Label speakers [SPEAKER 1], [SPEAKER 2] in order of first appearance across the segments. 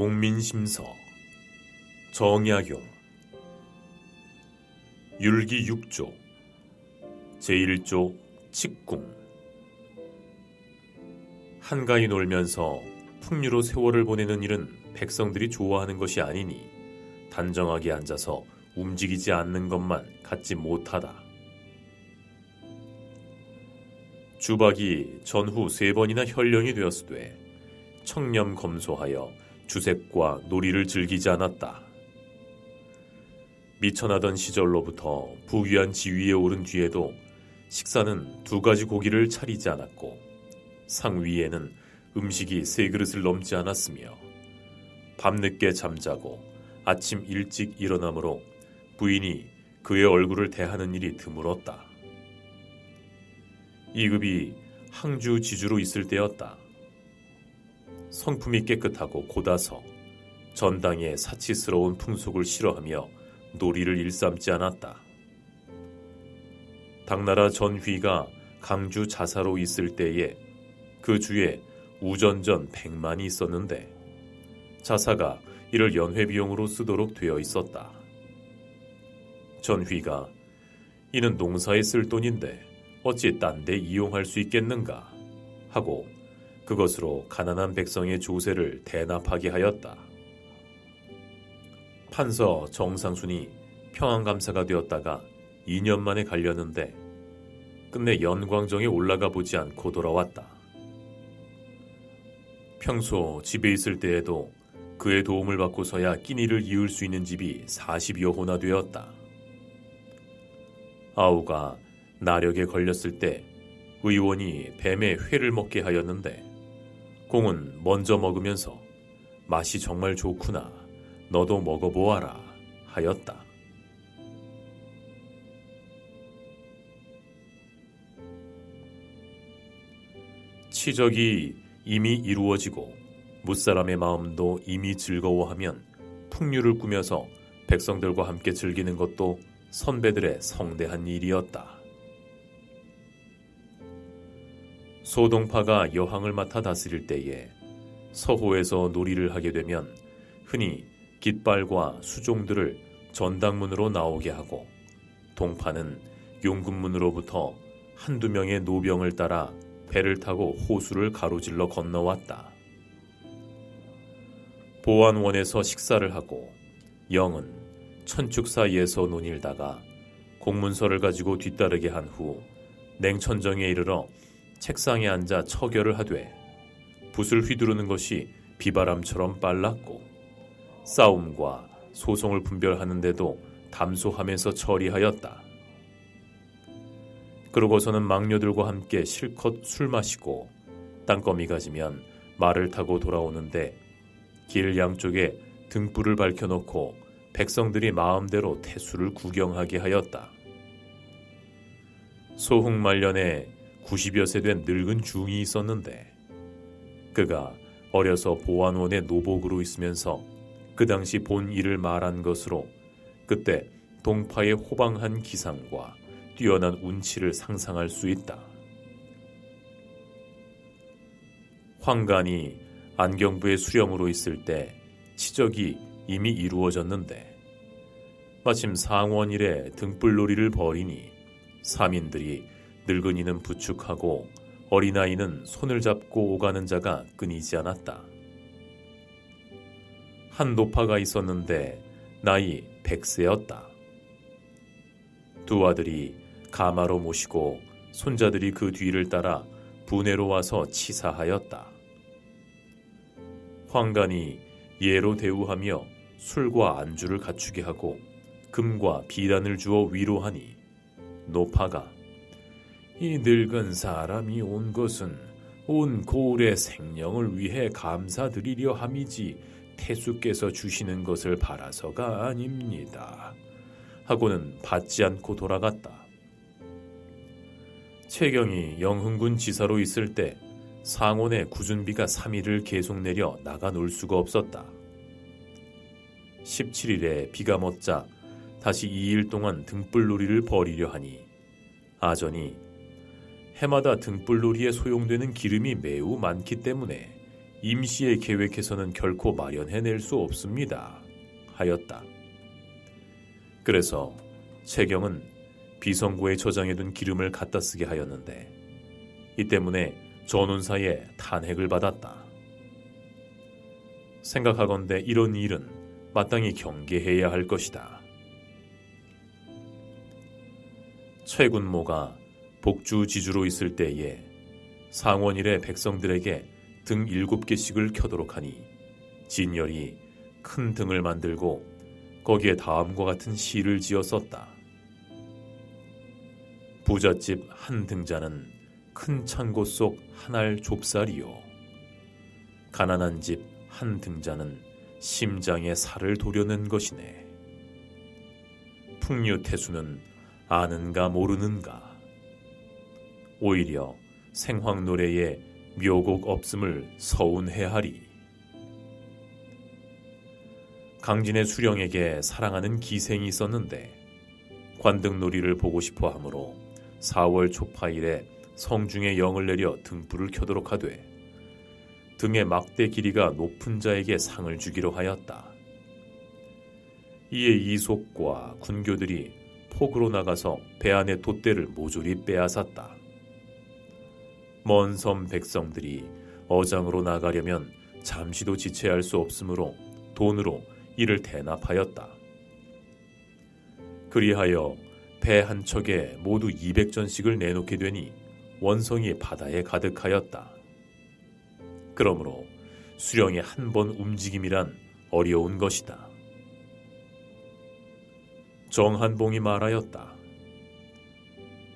[SPEAKER 1] 목민심서 정약용 율기 6조 제1조 칙궁. 한가히 놀면서 풍류로 세월을 보내는 일은 백성들이 좋아하는 것이 아니니 단정하게 앉아서 움직이지 않는 것만 갖지 못하다. 주박이 전후 3번이나 현령이 되었으되 청렴검소하여 주색과 놀이를 즐기지 않았다. 미천하던 시절로부터 부귀한 지위에 오른 뒤에도 식사는 2가지 고기를 차리지 않았고 상위에는 음식이 3그릇을 넘지 않았으며 밤늦게 잠자고 아침 일찍 일어나므로 부인이 그의 얼굴을 대하는 일이 드물었다. 이급이 항주 지주로 있을 때였다. 성품이 깨끗하고 곧아서 전당의 사치스러운 풍속을 싫어하며 놀이를 일삼지 않았다. 당나라 전휘가 강주 자사로 있을 때에 그 주에 우전전 100만이 있었는데 자사가 이를 연회비용으로 쓰도록 되어 있었다. 전휘가 이는 농사에 쓸 돈인데 어찌 딴 데 이용할 수 있겠는가 하고 그것으로 가난한 백성의 조세를 대납하게 하였다. 판서 정상순이 평안감사가 되었다가 2년 만에 갈렸는데 끝내 연광정에 올라가 보지 않고 돌아왔다. 평소 집에 있을 때에도 그의 도움을 받고서야 끼니를 이을 수 있는 집이 40여 호나 되었다. 아우가 나력에 걸렸을 때 의원이 뱀의 회를 먹게 하였는데 공은 먼저 먹으면서 맛이 정말 좋구나, 너도 먹어보아라 하였다. 치적이 이미 이루어지고 무사람의 마음도 이미 즐거워하면 풍류를 꾸며서 백성들과 함께 즐기는 것도 선배들의 성대한 일이었다. 소동파가 여항을 맡아 다스릴 때에 서호에서 놀이를 하게 되면 흔히 깃발과 수종들을 전당문으로 나오게 하고 동파는 용군문으로부터 1~2명의 노병을 따라 배를 타고 호수를 가로질러 건너왔다. 보안원에서 식사를 하고 영은 천축 사이에서 논일다가 공문서를 가지고 뒤따르게 한 후 냉천정에 이르러 책상에 앉아 처결을 하되 붓을 휘두르는 것이 비바람처럼 빨랐고 싸움과 소송을 분별하는데도 담소하면서 처리하였다. 그러고서는 막녀들과 함께 실컷 술 마시고 땅거미가 지면 말을 타고 돌아오는데 길 양쪽에 등불을 밝혀놓고 백성들이 마음대로 태수를 구경하게 하였다. 소흥 말년에 90여 세 된 늙은 중이 있었는데 그가 어려서 보안원의 노복으로 있으면서 그 당시 본 일을 말한 것으로 그때 동파의 호방한 기상과 뛰어난 운치를 상상할 수 있다. 황간이 안경부의 수령으로 있을 때 치적이 이미 이루어졌는데 마침 상원일에 등불놀이를 벌이니 사민들이 늙은이는 부축하고 어린아이는 손을 잡고 오가는 자가 끊이지 않았다. 한 노파가 있었는데 나이 100세였다. 2 아들이 가마로 모시고 손자들이 그 뒤를 따라 분해로 와서 치사하였다. 황간이 예로 대우하며 술과 안주를 갖추게 하고 금과 비단을 주어 위로하니 노파가 이 늙은 사람이 온 것은 온 고을의 생령을 위해 감사드리려 함이지 태수께서 주시는 것을 바라서가 아닙니다 하고는 받지 않고 돌아갔다. 최경이 영흥군 지사로 있을 때 상원에 구준비가 3일을 계속 내려 나가 놀 수가 없었다. 17일에 비가 멎자 다시 2일 동안 등불놀이를 벌이려 하니 아전이 해마다 등불놀이에 소용되는 기름이 매우 많기 때문에 임시에 계획해서는 결코 마련해낼 수 없습니다. 하였다. 그래서 채경은 비성구에 저장해둔 기름을 갖다 쓰게 하였는데 이 때문에 전운사에 탄핵을 받았다. 생각하건대 이런 일은 마땅히 경계해야 할 것이다. 최군모가 복주지주로 있을 때에 상원일의 백성들에게 등 7개씩을 켜도록 하니 진열이 큰 등을 만들고 거기에 다음과 같은 시를 지어 썼다. 부잣집 한 등자는 큰 창고 속 한 알 좁쌀이요. 가난한 집 한 등자는 심장에 살을 도려낸 것이네. 풍류태수는 아는가 모르는가. 오히려 생황노래에 묘곡 없음을 서운해하리. 강진의 수령에게 사랑하는 기생이 있었는데 관등놀이를 보고 싶어 하므로 4월 초파일에 성중에 영을 내려 등불을 켜도록 하되 등의 막대 길이가 높은 자에게 상을 주기로 하였다. 이에 이속과 군교들이 폭으로 나가서 배 안의 돛대를 모조리 빼앗았다. 먼 섬 백성들이 어장으로 나가려면 잠시도 지체할 수 없으므로 돈으로 이를 대납하였다. 그리하여 배 한 척에 모두 200전씩을 내놓게 되니 원성이 바다에 가득하였다. 그러므로 수령의 한 번 움직임이란 어려운 것이다. 정한봉이 말하였다.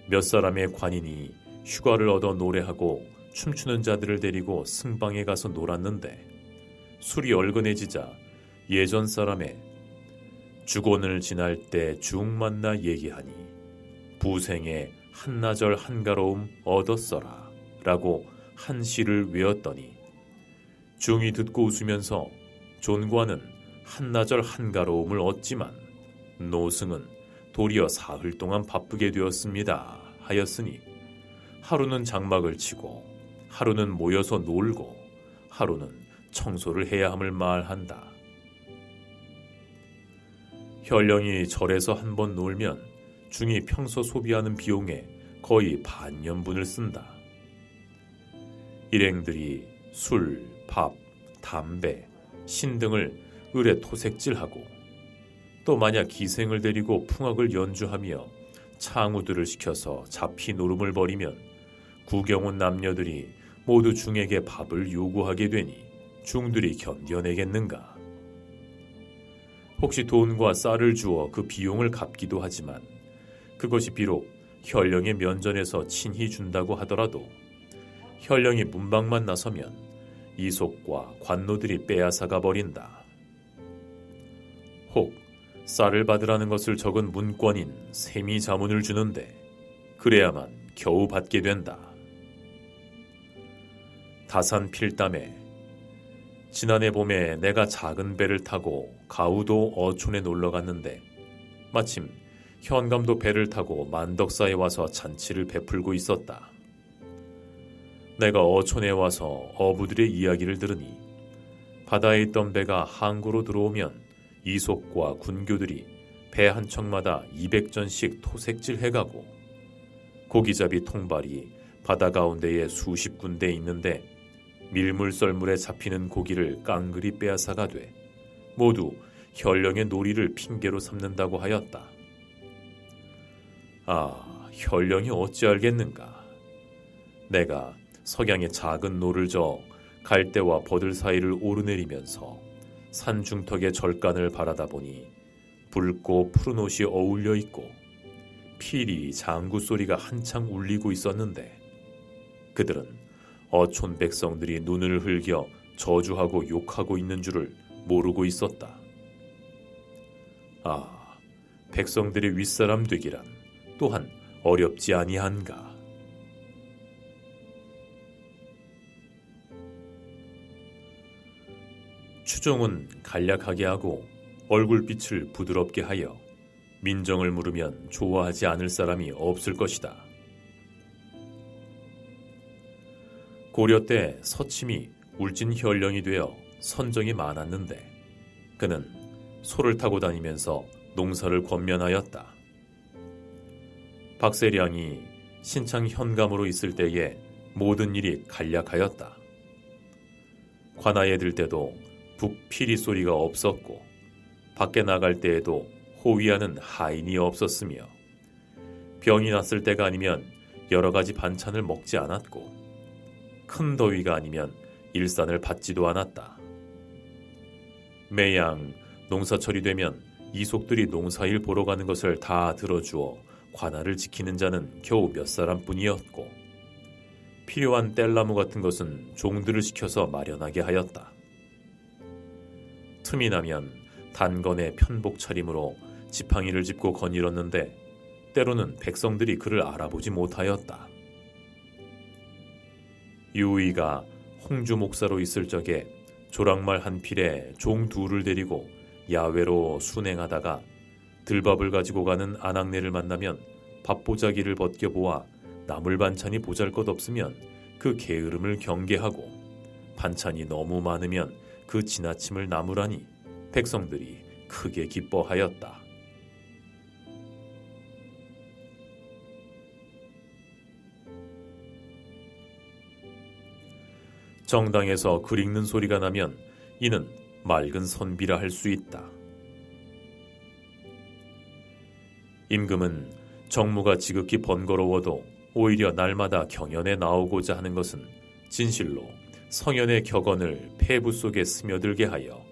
[SPEAKER 1] 몇 사람의 관인이 휴가를 얻어 노래하고 춤추는 자들을 데리고 승방에 가서 놀았는데 술이 얼건해지자 예전 사람의 주곤을 지날 때 중 만나 얘기하니 부생의 한나절 한가로움 얻었어라 라고 한 시를 외웠더니 중이 듣고 웃으면서 존과는 한나절 한가로움을 얻지만 노승은 도리어 사흘 동안 바쁘게 되었습니다 하였으니 하루는 장막을 치고 하루는 모여서 놀고 하루는 청소를 해야 함을 말한다. 현령이 절에서 한 번 놀면 중이 평소 소비하는 비용의 거의 반년분을 쓴다. 일행들이 술, 밥, 담배, 신 등을 을에 토색질하고 또 만약 기생을 데리고 풍악을 연주하며 창우들을 시켜서 잡히 노름을 벌이면 구경 온 남녀들이 모두 중에게 밥을 요구하게 되니 중들이 견뎌내겠는가. 혹시 돈과 쌀을 주어 그 비용을 갚기도 하지만 그것이 비록 현령의 면전에서 친히 준다고 하더라도 현령이 문방만 나서면 이속과 관노들이 빼앗아가 버린다. 혹 쌀을 받으라는 것을 적은 문권인 세미 자문을 주는데 그래야만 겨우 받게 된다. 다산 필담에 지난해 봄에 내가 작은 배를 타고 가우도 어촌에 놀러 갔는데 마침 현감도 배를 타고 만덕사에 와서 잔치를 베풀고 있었다. 내가 어촌에 와서 어부들의 이야기를 들으니 바다에 있던 배가 항구로 들어오면 이속과 군교들이 배 한 척마다 200전씩 토색질 해가고 고기잡이 통발이 바다 가운데에 수십 군데 있는데 밀물썰물에 잡히는 고기를 깡그리 빼앗아가되 모두 현령의 놀이를 핑계로 삼는다고 하였다. 아, 현령이 어찌 알겠는가. 내가 석양의 작은 노를 저어 갈대와 버들 사이를 오르내리면서 산중턱의 절간을 바라다 보니 붉고 푸른 옷이 어울려 있고 피리 장구 소리가 한창 울리고 있었는데 그들은 어촌 백성들이 눈을 흘겨 저주하고 욕하고 있는 줄을 모르고 있었다. 아, 백성들의 윗사람 되기란 또한 어렵지 아니한가. 추종은 간략하게 하고 얼굴빛을 부드럽게 하여 민정을 물으면 좋아하지 않을 사람이 없을 것이다. 고려 때 서침이 울진현령이 되어 선정이 많았는데 그는 소를 타고 다니면서 농사를 권면하였다. 박세량이 신창 현감으로 있을 때에 모든 일이 간략하였다. 관아에 들 때도 북피리 소리가 없었고 밖에 나갈 때에도 호위하는 하인이 없었으며 병이 났을 때가 아니면 여러 가지 반찬을 먹지 않았고 큰 더위가 아니면 일산을 받지도 않았다. 매양 농사철이 되면 이속들이 농사일 보러 가는 것을 다 들어주어 관아를 지키는 자는 겨우 몇 사람뿐이었고 필요한 뗄나무 같은 것은 종들을 시켜서 마련하게 하였다. 틈이 나면 단건의 편복 차림으로 지팡이를 짚고 거닐었는데 때로는 백성들이 그를 알아보지 못하였다. 유의가 홍주 목사로 있을 적에 조랑말 한 필에 종 둘을 데리고 야외로 순행하다가 들밥을 가지고 가는 아낙네를 만나면 밥보자기를 벗겨보아 나물 반찬이 보잘것없으면 그 게으름을 경계하고 반찬이 너무 많으면 그 지나침을 나무라니 백성들이 크게 기뻐하였다. 정당에서 글 읽는 소리가 나면 이는 맑은 선비라 할 수 있다. 임금은 정무가 지극히 번거로워도 오히려 날마다 경연에 나오고자 하는 것은 진실로 성현의 격언을 폐부 속에 스며들게 하여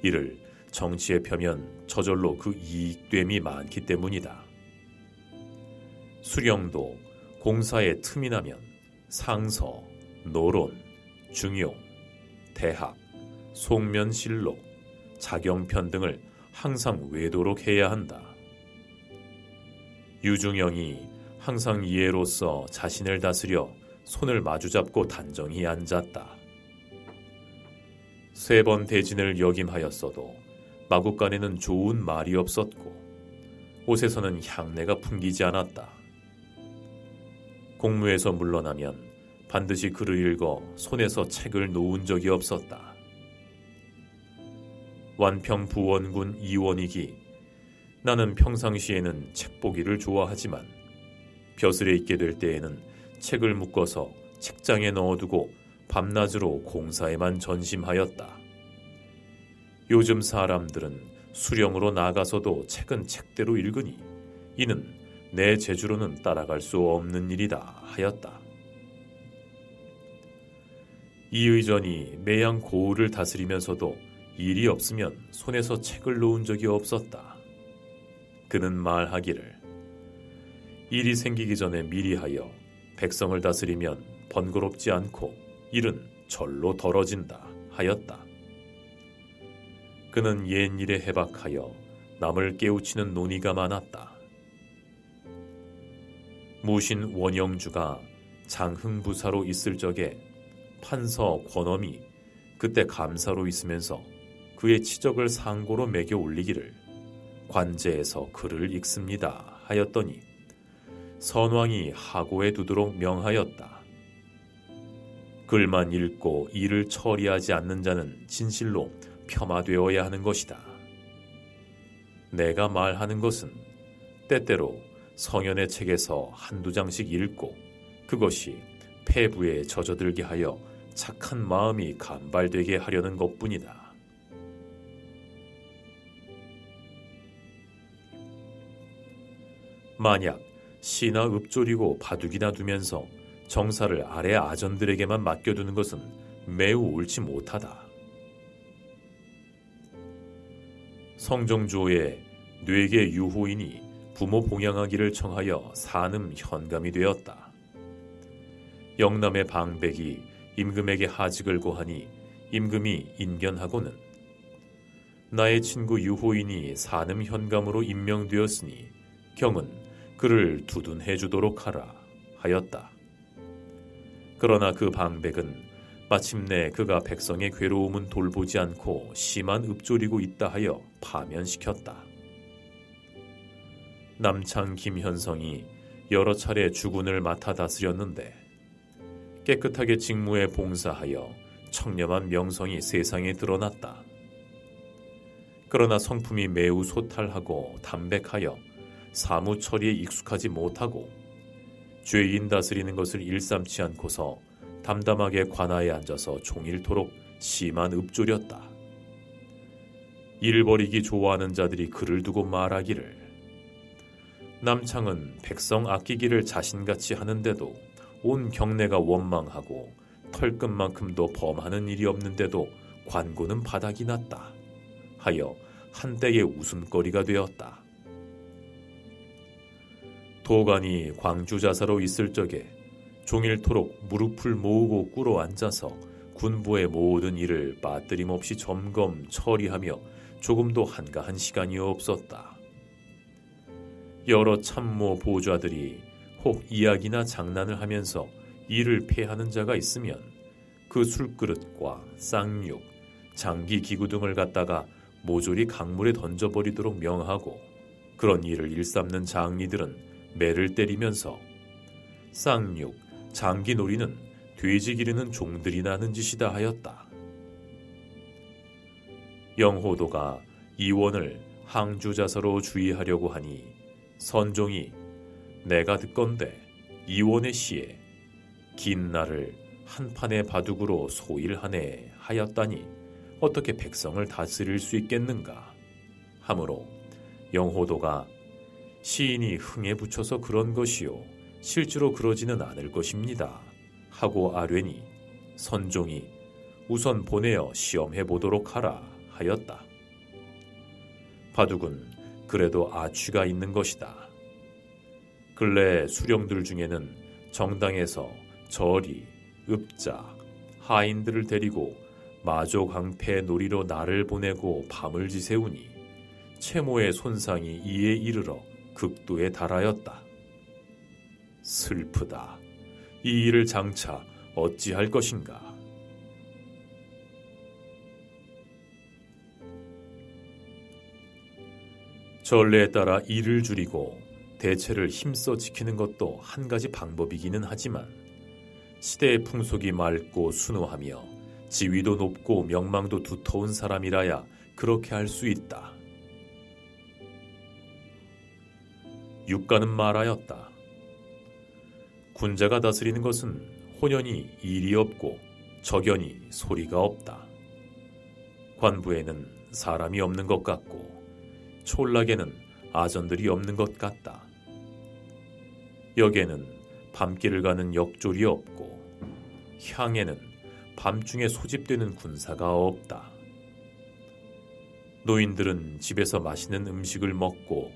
[SPEAKER 1] 이를 정치에 펴면 저절로 그 이익됨이 많기 때문이다. 수령도 공사에 틈이 나면 상서, 노론, 중용, 대학, 속면실록, 자경편 등을 항상 외도록 해야 한다. 유중영이 항상 이해로서 자신을 다스려 손을 마주잡고 단정히 앉았다. 3번 대진을 역임하였어도 마국간에는 좋은 말이 없었고 옷에서는 향내가 풍기지 않았다. 공무에서 물러나면 반드시 글을 읽어 손에서 책을 놓은 적이 없었다. 완평 부원군 이원익이 나는 평상시에는 책 보기를 좋아하지만 벼슬에 있게 될 때에는 책을 묶어서 책장에 넣어두고 밤낮으로 공사에만 전심하였다. 요즘 사람들은 수령으로 나가서도 책은 책대로 읽으니 이는 내 재주로는 따라갈 수 없는 일이다 하였다. 이의전이 매양 고을을 다스리면서도 일이 없으면 손에서 책을 놓은 적이 없었다. 그는 말하기를 일이 생기기 전에 미리 하여 백성을 다스리면 번거롭지 않고 일은 절로 덜어진다 하였다. 그는 옛 일에 해박하여 남을 깨우치는 논의가 많았다. 무신 원영주가 장흥부사로 있을 적에 판서 권엄이 그때 감사로 있으면서 그의 치적을 상고로 매겨 올리기를 관제에서 글을 읽습니다 하였더니 선왕이 하고에 두도록 명하였다. 글만 읽고 일을 처리하지 않는 자는 진실로 폄하되어야 하는 것이다. 내가 말하는 것은 때때로 성현의 책에서 한두 장씩 읽고 그것이 폐부에 젖어들게 하여 착한 마음이 간발되게 하려는 것뿐이다. 만약 시나 읍조리고 바둑이나 두면서 정사를 아래 아전들에게만 맡겨두는 것은 매우 옳지 못하다. 성종조의 뇌계 유호인이 부모 봉양하기를 청하여 산음 현감이 되었다. 영남의 방백이 임금에게 하직을 고하니 임금이 인견하고는 나의 친구 유호인이 산음 현감으로 임명되었으니 경은 그를 두둔해 주도록 하라 하였다. 그러나 그 방백은 마침내 그가 백성의 괴로움은 돌보지 않고 심한 읍조리고 있다 하여 파면시켰다. 남창 김현성이 여러 차례 주군을 맡아 다스렸는데 깨끗하게 직무에 봉사하여 청렴한 명성이 세상에 드러났다. 그러나 성품이 매우 소탈하고 담백하여 사무 처리에 익숙하지 못하고 죄인 다스리는 것을 일삼지 않고서 담담하게 관아에 앉아서 종일토록 심한 읍조렸다. 일 벌이기 좋아하는 자들이 그를 두고 말하기를 남창은 백성 아끼기를 자신같이 하는데도 온 경내가 원망하고 털끝만큼도 범하는 일이 없는데도 관고는 바닥이 났다 하여 한때의 웃음거리가 되었다. 도관이 광주자사로 있을 적에 종일토록 무릎을 모으고 꿇어 앉아서 군부의 모든 일을 빠뜨림없이 점검 처리하며 조금도 한가한 시간이 없었다. 여러 참모 보좌들이 혹 이야기나 장난을 하면서 일을 패하는 자가 있으면 그 술그릇과 쌍육, 장기기구 등을 갖다가 모조리 강물에 던져버리도록 명하고 그런 일을 일삼는 장리들은 매를 때리면서 쌍육, 장기놀이는 돼지 기르는 종들이 나는 짓이다 하였다. 영호도가 이원을 항주자서로 주의하려고 하니 선종이 내가 듣건대 이원의 시에 긴 날을 한판의 바둑으로 소일하네 하였다니 어떻게 백성을 다스릴 수 있겠는가 하므로 영호도가 시인이 흥에 붙여서 그런 것이요 실제로 그러지는 않을 것입니다 하고 아뢰니 선종이 우선 보내어 시험해 보도록 하라 하였다. 바둑은 그래도 아취가 있는 것이다. 근래 수령들 중에는 정당에서 절이, 읍자, 하인들을 데리고 마조강패 놀이로 날을 보내고 밤을 지새우니 채모의 손상이 이에 이르러 극도에 달하였다. 슬프다. 이 일을 장차 어찌할 것인가. 전례에 따라 일을 줄이고 대체를 힘써 지키는 것도 한 가지 방법이기는 하지만 시대의 풍속이 맑고 순우하며 지위도 높고 명망도 두터운 사람이라야 그렇게 할 수 있다. 육가는 말하였다. 군자가 다스리는 것은 혼연히 일이 없고 적연히 소리가 없다. 관부에는 사람이 없는 것 같고 촌락에는 아전들이 없는 것 같다. 역에는 밤길을 가는 역졸이 없고 향에는 밤중에 소집되는 군사가 없다. 노인들은 집에서 맛있는 음식을 먹고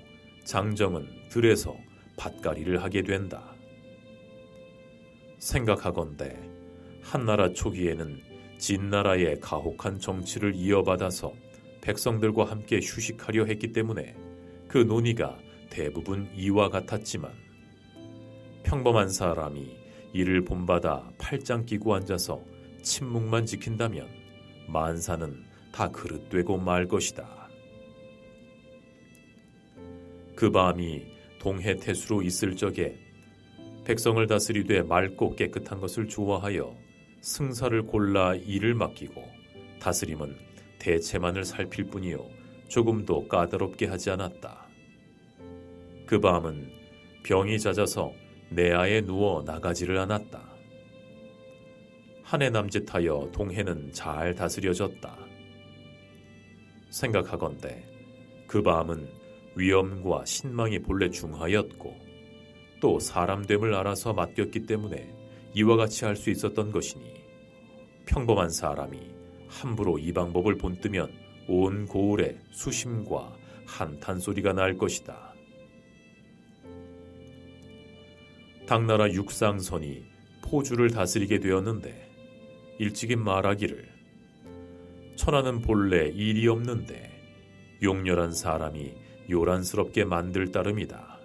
[SPEAKER 1] 장정은 들에서 밭갈이를 하게 된다. 생각하건대 한나라 초기에는 진나라의 가혹한 정치를 이어받아서 백성들과 함께 휴식하려 했기 때문에 그 논의가 대부분 이와 같았지만 평범한 사람이 이를 본받아 팔짱 끼고 앉아서 침묵만 지킨다면 만사는 다 그릇되고 말 것이다. 그 밤이 동해태수로 있을 적에 백성을 다스리되 맑고 깨끗한 것을 좋아하여 승사를 골라 일을 맡기고 다스림은 대체만을 살필 뿐이요 조금도 까다롭게 하지 않았다. 그 밤은 병이 잦아서 내아에 누워 나가지를 않았다. 한 해 남짓하여 동해는 잘 다스려졌다. 생각하건대 그 밤은 위엄과 신망이 본래 중하였고 또 사람됨을 알아서 맡겼기 때문에 이와 같이 할 수 있었던 것이니 평범한 사람이 함부로 이 방법을 본뜨면 온 고을에 수심과 한탄소리가 날 것이다. 당나라 육상선이 포주를 다스리게 되었는데 일찍이 말하기를 천하는 본래 일이 없는데 용렬한 사람이 요란스럽게 만들 따름이다.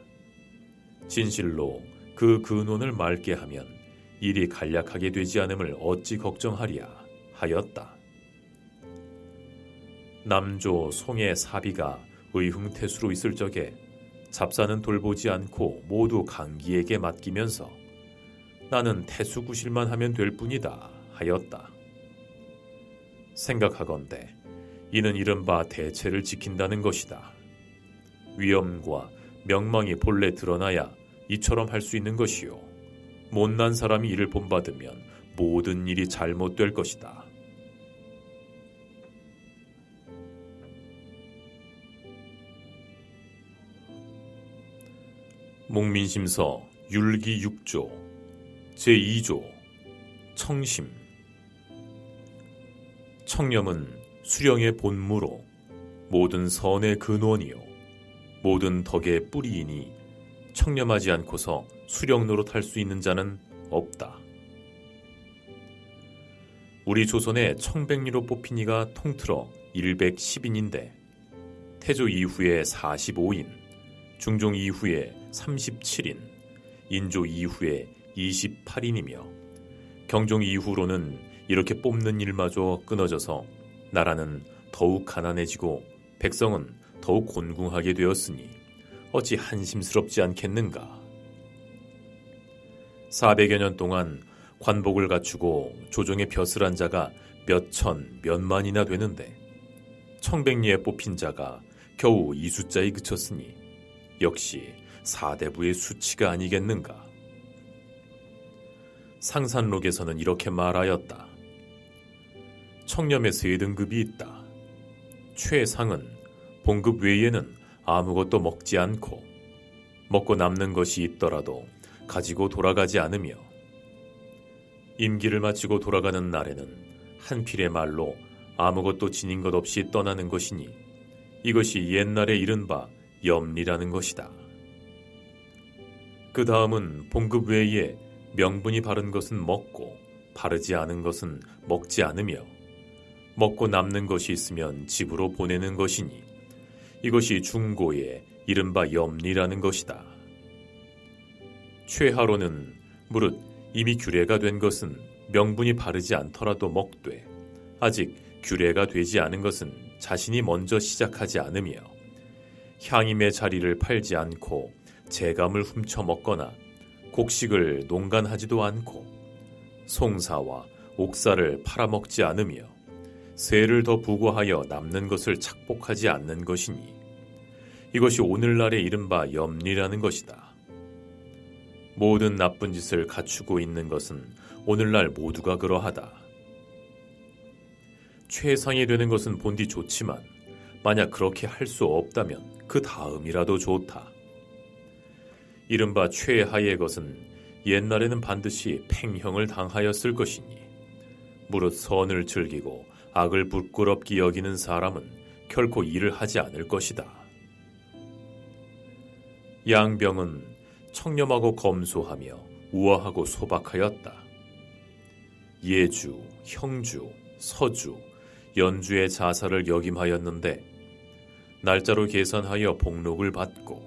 [SPEAKER 1] 진실로 그 근원을 맑게 하면 일이 간략하게 되지 않음을 어찌 걱정하랴 하였다. 남조 송의 사비가 의흥태수로 있을 적에 잡사는 돌보지 않고 모두 강기에게 맡기면서 나는 태수구실만 하면 될 뿐이다 하였다. 생각하건대 이는 이른바 대체를 지킨다는 것이다. 위엄과 명망이 본래 드러나야 이처럼 할 수 있는 것이요. 못난 사람이 이를 본받으면 모든 일이 잘못될 것이다. 목민심서 율기 6조 제2조 청심. 청렴은 수령의 본무로 모든 선의 근원이요 모든 덕의 뿌리이니 청렴하지 않고서 수령 노릇할 수 있는 자는 없다. 우리 조선의 청백리로 뽑힌 이가 통틀어 110인인데 태조 이후에 45인, 중종 이후에 37인, 인조 이후에 28인이며 경종 이후로는 이렇게 뽑는 일마저 끊어져서 나라는 더욱 가난해지고 백성은 더욱 곤궁하게 되었으니 어찌 한심스럽지 않겠는가. 400여 년 동안 관복을 갖추고 조정에 벼슬 한 자가 몇 천, 몇 만이나 되는데 청백리에 뽑힌 자가 겨우 이 숫자에 그쳤으니 역시 사대부의 수치가 아니겠는가. 상산록에서는 이렇게 말하였다. 청렴의 세 등급이 있다. 최상은 봉급 외에는 아무것도 먹지 않고 먹고 남는 것이 있더라도 가지고 돌아가지 않으며 임기를 마치고 돌아가는 날에는 한 필의 말로 아무것도 지닌 것 없이 떠나는 것이니 이것이 옛날에 이른바 염리라는 것이다. 그 다음은 봉급 외에 명분이 바른 것은 먹고 바르지 않은 것은 먹지 않으며 먹고 남는 것이 있으면 집으로 보내는 것이니 이것이 중고의 이른바 염리라는 것이다. 최하로는 무릇 이미 규례가 된 것은 명분이 바르지 않더라도 먹되 아직 규례가 되지 않은 것은 자신이 먼저 시작하지 않으며 향임의 자리를 팔지 않고 재감을 훔쳐 먹거나 곡식을 농간하지도 않고 송사와 옥사를 팔아먹지 않으며 세를 더 부과하여 남는 것을 착복하지 않는 것이니 이것이 오늘날의 이른바 염리라는 것이다. 모든 나쁜 짓을 갖추고 있는 것은 오늘날 모두가 그러하다. 최상이 되는 것은 본디 좋지만 만약 그렇게 할 수 없다면 그 다음이라도 좋다. 이른바 최하의 것은 옛날에는 반드시 팽형을 당하였을 것이니 무릇 선을 즐기고 악을 부끄럽게 여기는 사람은 결코 일을 하지 않을 것이다. 양병은 청렴하고 검소하며 우아하고 소박하였다. 예주, 형주, 서주, 연주의 자사를 역임하였는데 날짜로 계산하여 복록을 받고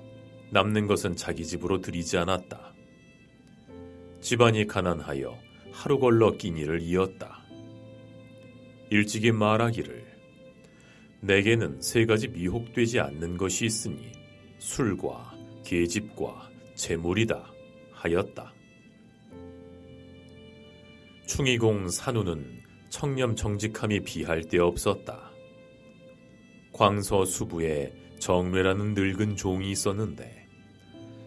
[SPEAKER 1] 남는 것은 자기 집으로 들이지 않았다. 집안이 가난하여 하루 걸러 끼니를 이었다. 일찍이 말하기를 내게는 세 가지 미혹되지 않는 것이 있으니 술과 계집과 재물이다 하였다. 충이공 산우는 청렴 정직함이 비할 데 없었다. 광서 수부에 정례라는 늙은 종이 있었는데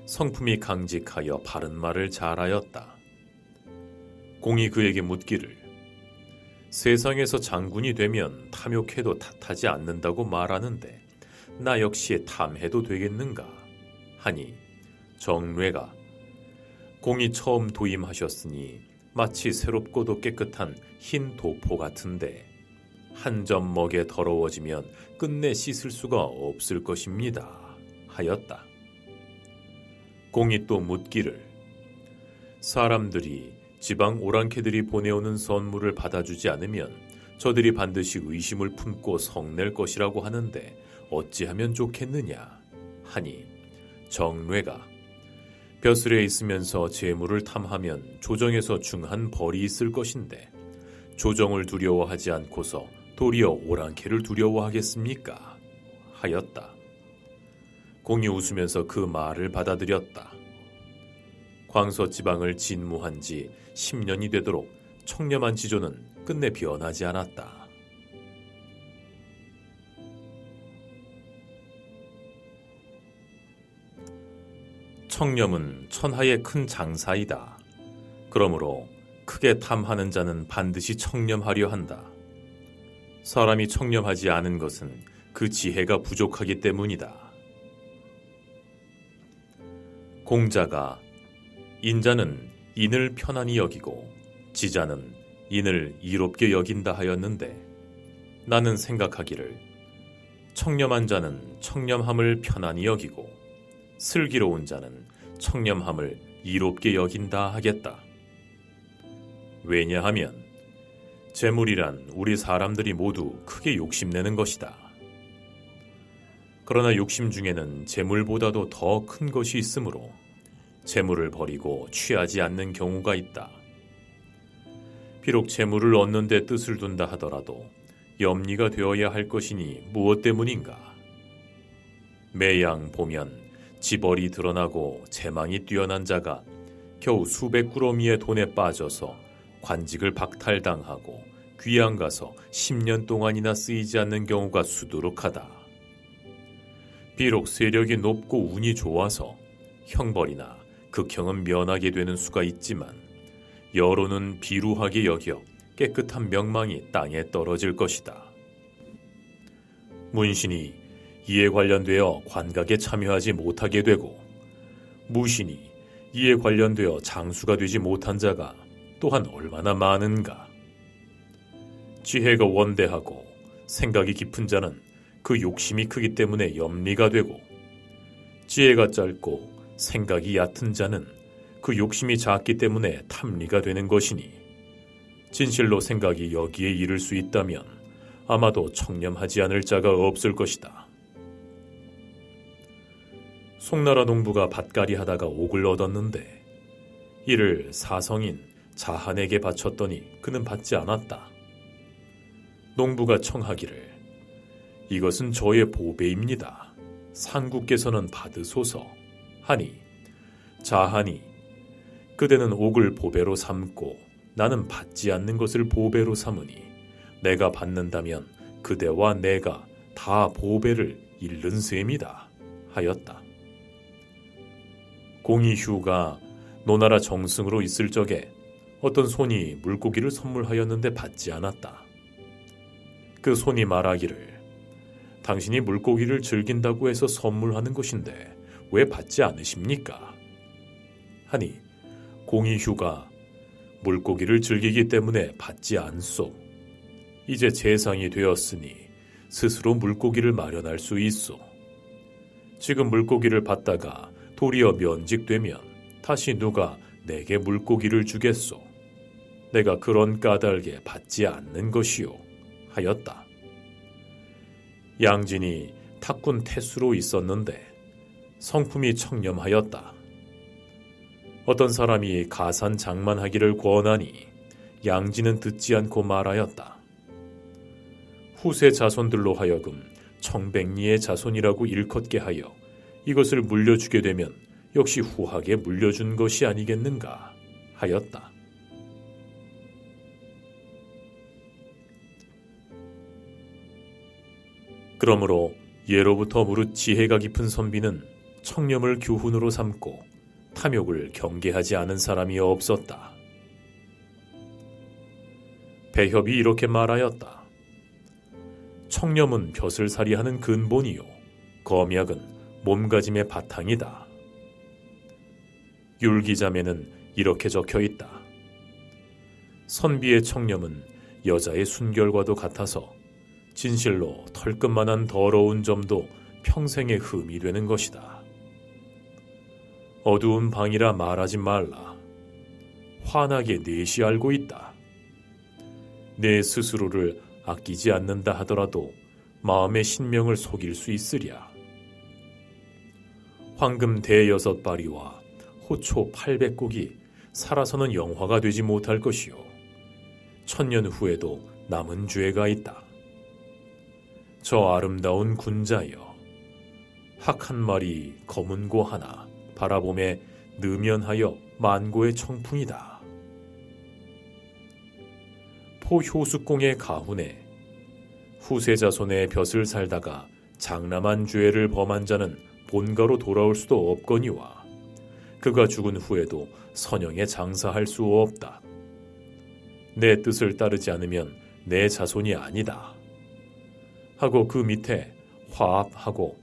[SPEAKER 1] 성품이 강직하여 바른 말을 잘하였다. 공이 그에게 묻기를 세상에서 장군이 되면 탐욕해도 탓하지 않는다고 말하는데 나 역시 탐해도 되겠는가 하니 정례가 공이 처음 도임하셨으니 마치 새롭고도 깨끗한 흰 도포 같은데 한 점 먹에 더러워지면 끝내 씻을 수가 없을 것입니다 하였다. 공이 또 묻기를 사람들이 지방 오랑캐들이 보내오는 선물을 받아주지 않으면 저들이 반드시 의심을 품고 성낼 것이라고 하는데 어찌하면 좋겠느냐 하니 정례가 벼슬에 있으면서 재물을 탐하면 조정에서 중한 벌이 있을 것인데 조정을 두려워하지 않고서 도리어 오랑캐를 두려워하겠습니까? 하였다. 공이 웃으면서 그 말을 받아들였다. 광서 지방을 진무한 지 10년이 되도록 청렴한 지조는 끝내 변하지 않았다. 청렴은 천하의 큰 장사이다. 그러므로 크게 탐하는 자는 반드시 청렴하려 한다. 사람이 청렴하지 않은 것은 그 지혜가 부족하기 때문이다. 공자가 인자는 인을 편안히 여기고 지자는 인을 이롭게 여긴다 하였는데, 나는 생각하기를 청렴한 자는 청렴함을 편안히 여기고 슬기로운 자는 청렴함을 이롭게 여긴다 하겠다. 왜냐하면 재물이란 우리 사람들이 모두 크게 욕심내는 것이다. 그러나 욕심 중에는 재물보다도 더 큰 것이 있으므로 재물을 버리고 취하지 않는 경우가 있다. 비록 재물을 얻는 데 뜻을 둔다 하더라도 염리가 되어야 할 것이니 무엇 때문인가? 매양 보면 지벌이 드러나고 재망이 뛰어난 자가 겨우 수백 꾸러미의 돈에 빠져서 관직을 박탈당하고 귀양 가서 10년 동안이나 쓰이지 않는 경우가 수두룩하다. 비록 세력이 높고 운이 좋아서 형벌이나 극형은 면하게 되는 수가 있지만 여로는 비루하게 여겨 깨끗한 명망이 땅에 떨어질 것이다. 문신이 이에 관련되어 관각에 참여하지 못하게 되고 무신이 이에 관련되어 장수가 되지 못한 자가 또한 얼마나 많은가. 지혜가 원대하고 생각이 깊은 자는 그 욕심이 크기 때문에 염리가 되고, 지혜가 짧고 생각이 얕은 자는 그 욕심이 작기 때문에 탐리가 되는 것이니, 진실로 생각이 여기에 이를 수 있다면 아마도 청렴하지 않을 자가 없을 것이다. 송나라 농부가 밭갈이 하다가 옥을 얻었는데 이를 사성인 자한에게 바쳤더니 그는 받지 않았다. 농부가 청하기를 이것은 저의 보배입니다. 상국께서는 받으소서 하니 자한이 그대는 옥을 보배로 삼고 나는 받지 않는 것을 보배로 삼으니 내가 받는다면 그대와 내가 다 보배를 잃는 셈이다 하였다. 공의휴가 노나라 정승으로 있을 적에 어떤 손이 물고기를 선물하였는데 받지 않았다. 그 손이 말하기를 당신이 물고기를 즐긴다고 해서 선물하는 것인데 왜 받지 않으십니까? 하니 공의휴가 물고기를 즐기기 때문에 받지 않소. 이제 재상이 되었으니 스스로 물고기를 마련할 수 있소. 지금 물고기를 받다가 도리어 면직되면 다시 누가 내게 물고기를 주겠소. 내가 그런 까닭에 받지 않는 것이요 하였다. 양진이 탁군 태수로 있었는데 성품이 청렴하였다. 어떤 사람이 가산 장만하기를 권하니 양진은 듣지 않고 말하였다. 후세 자손들로 하여금 청백리의 자손이라고 일컫게 하여 이것을 물려주게 되면 역시 후하게 물려준 것이 아니겠는가 하였다. 그러므로 예로부터 무릇 지혜가 깊은 선비는 청렴을 교훈으로 삼고 탐욕을 경계하지 않은 사람이 없었다. 배협이 이렇게 말하였다. 청렴은 벼슬살이하는 근본이요 검약은 몸가짐의 바탕이다. 율기자매는 이렇게 적혀있다. 선비의 청렴은 여자의 순결과도 같아서 진실로 털끝만한 더러운 점도 평생의 흠이 되는 것이다. 어두운 방이라 말하지 말라. 환하게 넷이 알고 있다. 내 스스로를 아끼지 않는다 하더라도 마음의 신명을 속일 수 있으랴. 황금 대여섯 바리와 호초 800곡이 살아서는 영화가 되지 못할 것이요 천년 후에도 남은 죄가 있다. 저 아름다운 군자여, 학 한 마리 검은 고 하나 바라봄에 느면하여 만고의 청풍이다. 포효숙공의 가훈에 후세자손의 벼슬 살다가 장남한 죄를 범한 자는 본가로 돌아올 수도 없거니와 그가 죽은 후에도 선영에 장사할 수 없다. 내 뜻을 따르지 않으면 내 자손이 아니다. 하고 그 밑에 화합하고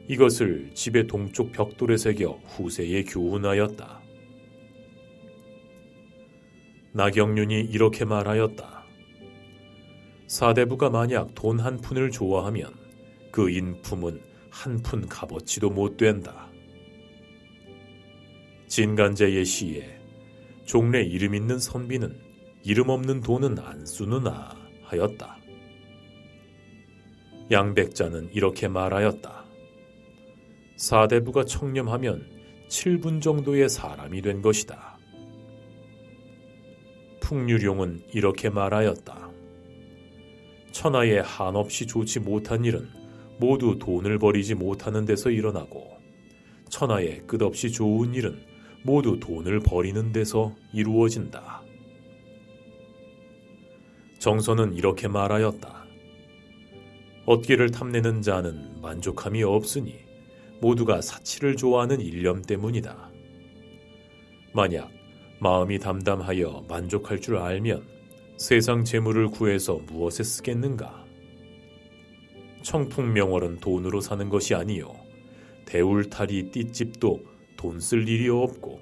[SPEAKER 1] 이것을 집의 동쪽 벽돌에 새겨 후세에 교훈하였다. 나경륜이 이렇게 말하였다. 사대부가 만약 돈 한 푼을 좋아하면 그 인품은 한 푼 값어치도 못 된다. 진간제의 시에 종래 이름 있는 선비는 이름 없는 돈은 안 쓰느나 하였다. 양백자는 이렇게 말하였다. 사대부가 청렴하면 7분 정도의 사람이 된 것이다. 풍류룡은 이렇게 말하였다. 천하에 한없이 좋지 못한 일은 모두 돈을 버리지 못하는 데서 일어나고 천하에 끝없이 좋은 일은 모두 돈을 버리는 데서 이루어진다. 정서는 이렇게 말하였다. 얻기를 탐내는 자는 만족함이 없으니 모두가 사치를 좋아하는 일념 때문이다. 만약 마음이 담담하여 만족할 줄 알면 세상 재물을 구해서 무엇에 쓰겠는가? 청풍명월은 돈으로 사는 것이 아니요 대울타리 띠집도 돈 쓸 일이 없고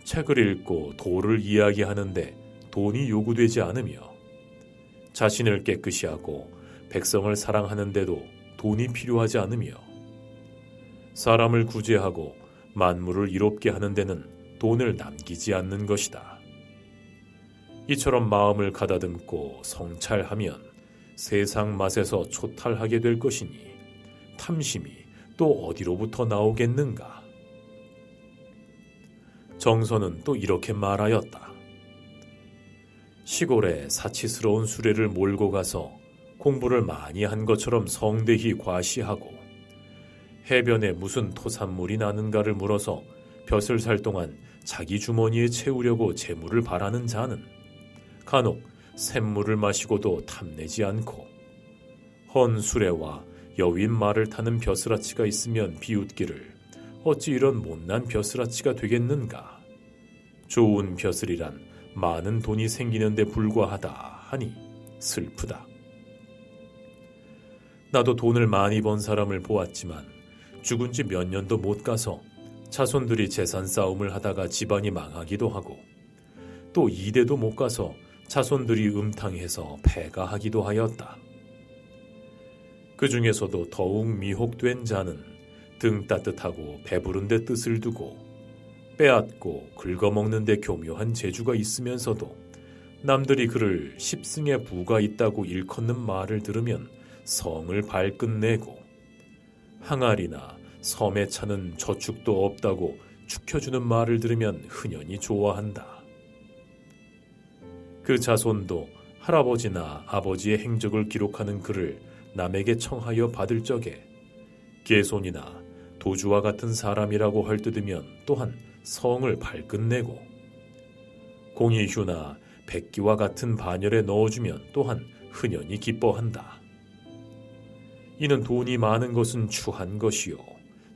[SPEAKER 1] 책을 읽고 도를 이야기하는데 돈이 요구되지 않으며 자신을 깨끗이 하고 백성을 사랑하는데도 돈이 필요하지 않으며 사람을 구제하고 만물을 이롭게 하는 데는 돈을 남기지 않는 것이다. 이처럼 마음을 가다듬고 성찰하면 세상 맛에서 초탈하게 될 것이니 탐심이 또 어디로부터 나오겠는가? 정서는 또 이렇게 말하였다. 시골에 사치스러운 수레를 몰고 가서 공부를 많이 한 것처럼 성대히 과시하고 해변에 무슨 토산물이 나는가를 물어서 벼슬 살 동안 자기 주머니에 채우려고 재물을 바라는 자는 간혹 샘물을 마시고도 탐내지 않고 헌 수레와 여윈 말을 타는 벼슬아치가 있으면 비웃기를 어찌 이런 못난 벼슬아치가 되겠는가? 좋은 벼슬이란 많은 돈이 생기는 데 불과하다 하니 슬프다. 나도 돈을 많이 번 사람을 보았지만 죽은 지 몇 년도 못 가서 자손들이 재산 싸움을 하다가 집안이 망하기도 하고 또 이대도 못 가서 자손들이 음탕해서 폐가하기도 하였다. 그 중에서도 더욱 미혹된 자는 등 따뜻하고 배부른 데 뜻을 두고 빼앗고 긁어먹는 데 교묘한 재주가 있으면서도 남들이 그를 십승의 부가 있다고 일컫는 말을 들으면 성을 발끝내고 항아리나 섬에 차는 저축도 없다고 축혀주는 말을 들으면 흔연히 좋아한다. 그 자손도 할아버지나 아버지의 행적을 기록하는 글을 남에게 청하여 받을 적에 계손이나 도주와 같은 사람이라고 헐뜯으면 또한 성을 발끝내고 공의휴나 백기와 같은 반열에 넣어주면 또한 흔연히 기뻐한다. 이는 돈이 많은 것은 추한 것이요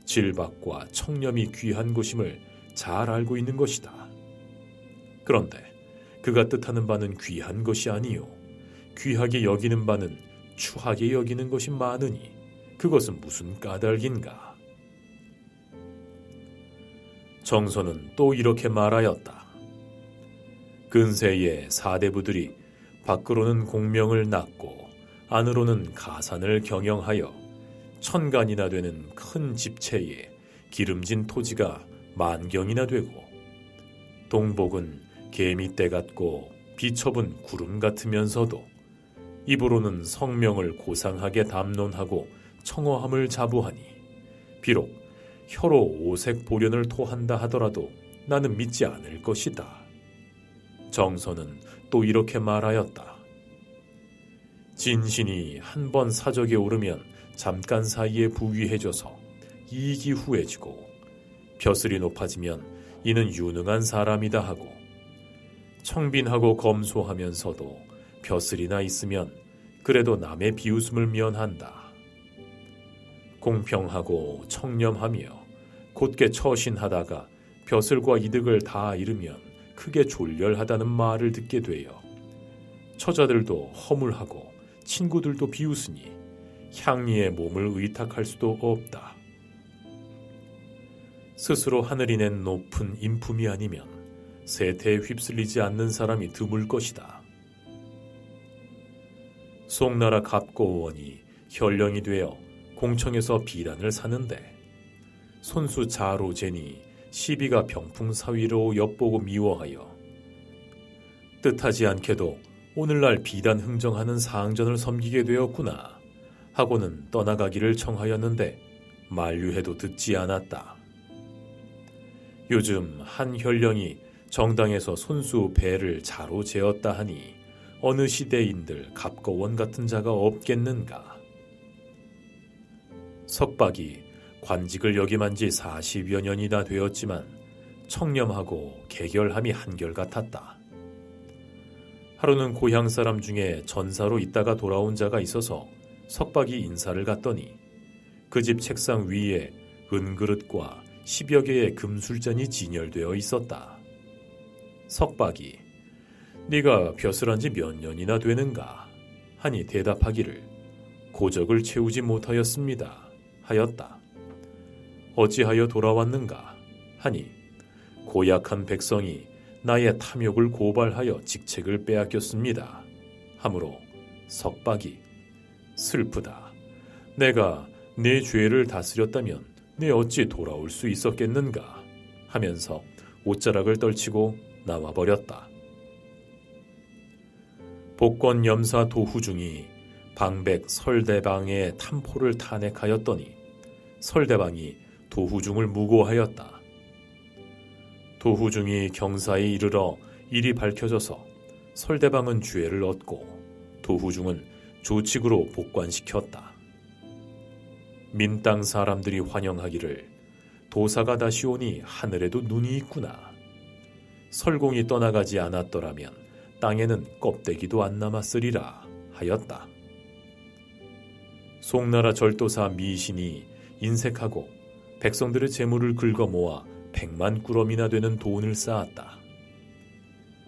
[SPEAKER 1] 질박과 청렴이 귀한 것임을 잘 알고 있는 것이다. 그런데 그가 뜻하는 바는 귀한 것이 아니요 귀하게 여기는 바는 추하게 여기는 것이 많으니 그것은 무슨 까닭인가? 정서는 또 이렇게 말하였다. 근세에 사대부들이 밖으로는 공명을 낳고 안으로는 가산을 경영하여 천간이나 되는 큰 집채에 기름진 토지가 만경이나 되고 동복은 개미떼 같고 비첩은 구름 같으면서도 입으로는 성명을 고상하게 담론하고 청어함을 자부하니 비록 혀로 오색 보련을 토한다 하더라도 나는 믿지 않을 것이다. 정서는 또 이렇게 말하였다. 진신이 한 번 사적에 오르면 잠깐 사이에 부귀해져서 이익이 후해지고 벼슬이 높아지면 이는 유능한 사람이다 하고 청빈하고 검소하면서도 벼슬이나 있으면 그래도 남의 비웃음을 면한다. 공평하고 청렴하며 곧게 처신하다가 벼슬과 이득을 다 잃으면 크게 졸렬하다는 말을 듣게 되어 처자들도 허물하고 친구들도 비웃으니 향리의 몸을 의탁할 수도 없다. 스스로 하늘이 낸 높은 인품이 아니면 세태에 휩쓸리지 않는 사람이 드물 것이다. 송나라 갑고원이 현령이 되어 공청에서 비란을 사는데 손수 자로제니 시비가 병풍사위로 엿보고 미워하여 뜻하지 않게도 오늘날 비단 흥정하는 상전을 섬기게 되었구나 하고는 떠나가기를 청하였는데 만류해도 듣지 않았다. 요즘 한 현령이 정당에서 손수 배를 자로 재었다 하니 어느 시대인들 갑거원 같은 자가 없겠는가. 석박이 관직을 역임한 지 40여 년이나 되었지만 청렴하고 개결함이 한결같았다. 하루는 고향 사람 중에 전사로 있다가 돌아온 자가 있어서 석박이 인사를 갔더니 그 집 책상 위에 은그릇과 10여 개의 금술잔이 진열되어 있었다. 석박이 네가 벼슬한 지 몇 년이나 되는가 하니 대답하기를 고적을 채우지 못하였습니다 하였다. 어찌하여 돌아왔는가 하니 고약한 백성이 나의 탐욕을 고발하여 직책을 빼앗겼습니다 하므로 석박이 슬프다. 내가 내 죄를 다스렸다면 내 어찌 돌아올 수 있었겠는가 하면서 옷자락을 떨치고 나와버렸다. 복권 염사 도후중이 방백 설대방의 탐포를 탄핵하였더니 설대방이 도후중을 무고하였다. 도후중이 경사에 이르러 일이 밝혀져서 설대방은 죄를 얻고 도후중은 조칙으로 복관시켰다. 민땅 사람들이 환영하기를 도사가 다시 오니 하늘에도 눈이 있구나. 설공이 떠나가지 않았더라면 땅에는 껍데기도 안 남았으리라 하였다. 송나라 절도사 미신이 인색하고 백성들의 재물을 긁어 모아 100만 꾸러미나 되는 돈을 쌓았다.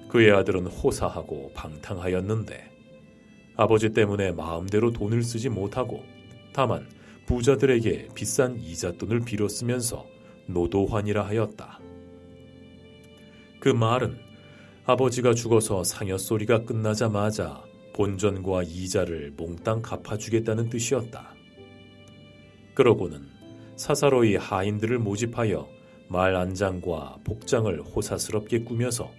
[SPEAKER 1] 그의 아들은 호사하고 방탕하였는데 아버지 때문에 마음대로 돈을 쓰지 못하고 다만 부자들에게 비싼 이잣돈을 빌었으면서 노도환이라 하였다. 그 말은 아버지가 죽어서 상여소리가 끝나자마자 본전과 이자를 몽땅 갚아주겠다는 뜻이었다. 그러고는 사사로이 하인들을 모집하여 말 안장과 복장을 호사스럽게 꾸며서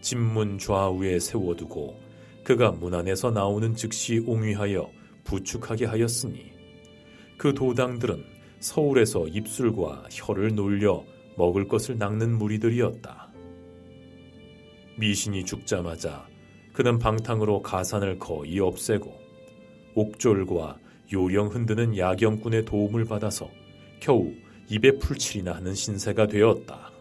[SPEAKER 1] 집문 좌우에 세워두고 그가 문 안에서 나오는 즉시 옹위하여 부축하게 하였으니 그 도당들은 서울에서 입술과 혀를 놀려 먹을 것을 낚는 무리들이었다. 미신이 죽자마자 그는 방탕으로 가산을 거의 없애고 옥졸과 요령 흔드는 야경꾼의 도움을 받아서 겨우 입에 풀칠이나 하는 신세가 되었다.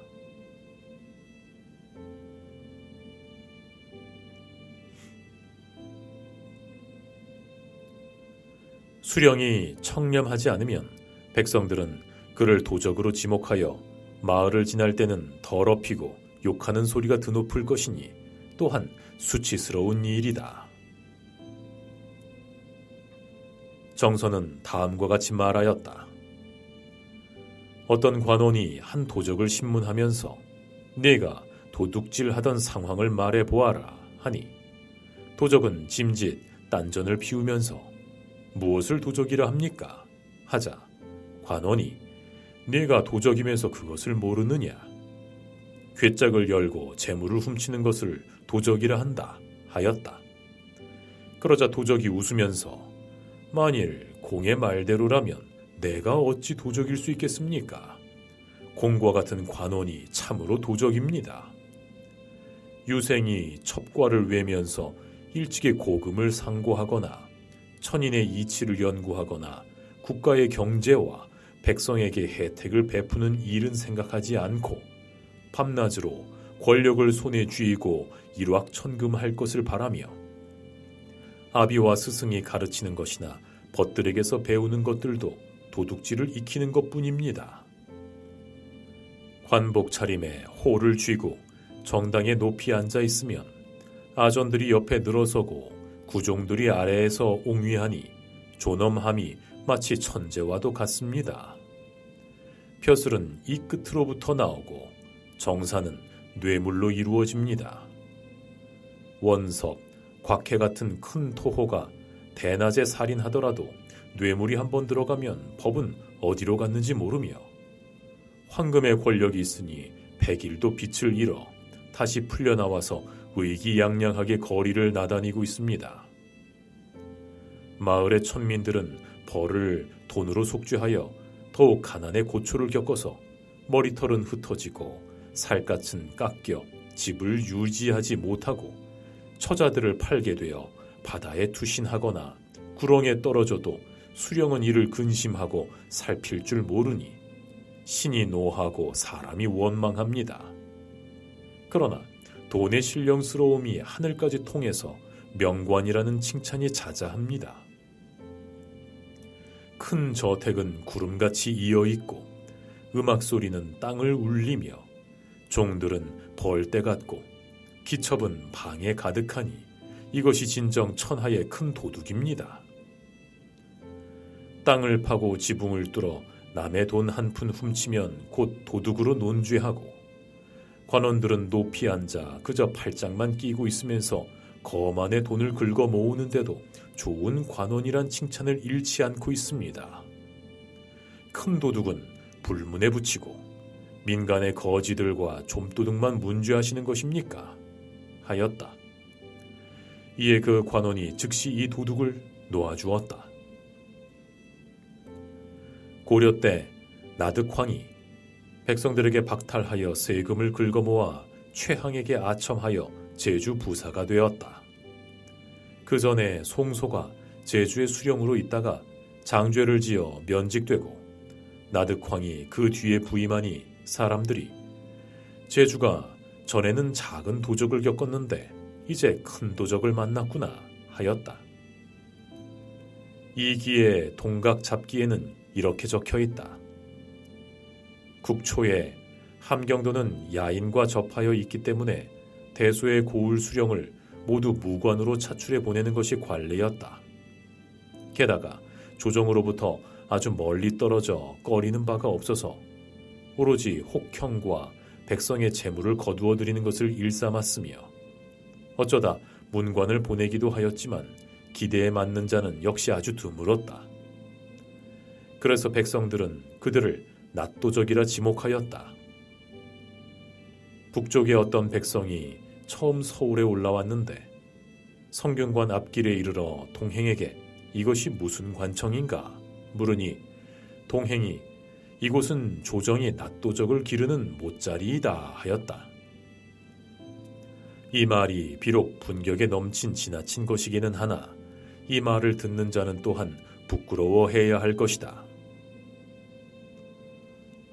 [SPEAKER 1] 수령이 청렴하지 않으면 백성들은 그를 도적으로 지목하여 마을을 지날 때는 더럽히고 욕하는 소리가 드높을 것이니 또한 수치스러운 일이다. 정서는 다음과 같이 말하였다. 어떤 관원이 한 도적을 신문하면서 네가 도둑질하던 상황을 말해보아라 하니 도적은 짐짓 딴전을 피우면서 무엇을 도적이라 합니까? 하자 관원이 네가 도적이면서 그것을 모르느냐? 궤짝을 열고 재물을 훔치는 것을 도적이라 한다 하였다. 그러자 도적이 웃으면서 만일 공의 말대로라면 내가 어찌 도적일 수 있겠습니까? 공과 같은 관원이 참으로 도적입니다. 유생이 첩과를 외면서 일찍이 고금을 상고하거나 천인의 이치를 연구하거나 국가의 경제와 백성에게 혜택을 베푸는 일은 생각하지 않고 밤낮으로 권력을 손에 쥐고 일확천금할 것을 바라며 아비와 스승이 가르치는 것이나 벗들에게서 배우는 것들도 도둑질을 익히는 것뿐입니다. 관복 차림에 호를 쥐고 정당에 높이 앉아 있으면 아전들이 옆에 늘어서고 구종들이 아래에서 옹위하니 존엄함이 마치 천재와도 같습니다. 벼슬은 이 끝으로부터 나오고 정사는 뇌물로 이루어집니다. 원석, 곽해 같은 큰 토호가 대낮에 살인하더라도 뇌물이 한번 들어가면 법은 어디로 갔는지 모르며 황금의 권력이 있으니 백일도 빛을 잃어 다시 풀려나와서 의기양양하게 거리를 나다니고 있습니다. 마을의 천민들은 벌을 돈으로 속죄하여 더욱 가난의 고초를 겪어서 머리털은 흩어지고 살갗은 깎여 집을 유지하지 못하고 처자들을 팔게 되어 바다에 투신하거나 구렁에 떨어져도 수령은 이를 근심하고 살필 줄 모르니 신이 노하고 사람이 원망합니다. 그러나 돈의 신령스러움이 하늘까지 통해서 명관이라는 칭찬이 자자합니다. 큰 저택은 구름같이 이어있고 음악 소리는 땅을 울리며 종들은 벌떼 같고 기첩은 방에 가득하니 이것이 진정 천하의 큰 도둑입니다. 땅을 파고 지붕을 뚫어 남의 돈 한 푼 훔치면 곧 도둑으로 논죄하고 관원들은 높이 앉아 그저 팔짱만 끼고 있으면서 거만의 돈을 긁어 모으는데도 좋은 관원이란 칭찬을 잃지 않고 있습니다. 큰 도둑은 불문에 붙이고 민간의 거지들과 좀도둑만 문죄하시는 것입니까? 하였다. 이에 그 관원이 즉시 이 도둑을 놓아주었다. 고려 때 나득황이 백성들에게 박탈하여 세금을 긁어모아 최항에게 아첨하여 제주 부사가 되었다. 그 전에 송소가 제주의 수령으로 있다가 장죄를 지어 면직되고 나득황이 그 뒤에 부임하니 사람들이 제주가 전에는 작은 도적을 겪었는데 이제 큰 도적을 만났구나 하였다. 이 기의 동각 잡기에는 이렇게 적혀 있다. 국초에 함경도는 야인과 접하여 있기 때문에 대소의 고을 수령을 모두 무관으로 차출해 보내는 것이 관례였다. 게다가 조정으로부터 아주 멀리 떨어져 꺼리는 바가 없어서 오로지 혹형과 백성의 재물을 거두어 드리는 것을 일삼았으며 어쩌다 문관을 보내기도 하였지만 기대에 맞는 자는 역시 아주 드물었다. 그래서 백성들은 그들을 낫도적이라 지목하였다. 북쪽의 어떤 백성이 처음 서울에 올라왔는데 성균관 앞길에 이르러 동행에게 이것이 무슨 관청인가 물으니 동행이 이곳은 조정이 낫도적을 기르는 못자리이다 하였다. 이 말이 비록 분격에 넘친 지나친 것이기는 하나 이 말을 듣는 자는 또한 부끄러워해야 할 것이다.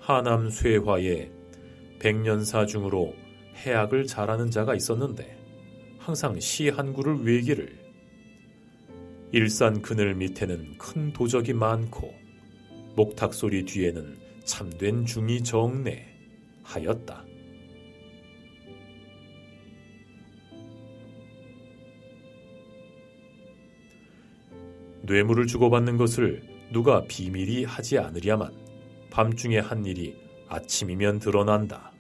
[SPEAKER 1] 하남 쇠화에 백년사 중으로 해악을 잘하는 자가 있었는데 항상 시 한 구를 외기를 일산 그늘 밑에는 큰 도적이 많고 목탁 소리 뒤에는 참된 중이 정내 하였다. 뇌물을 주고받는 것을 누가 비밀히 하지 않으랴만 밤중에 한 일이 아침이면 드러난다.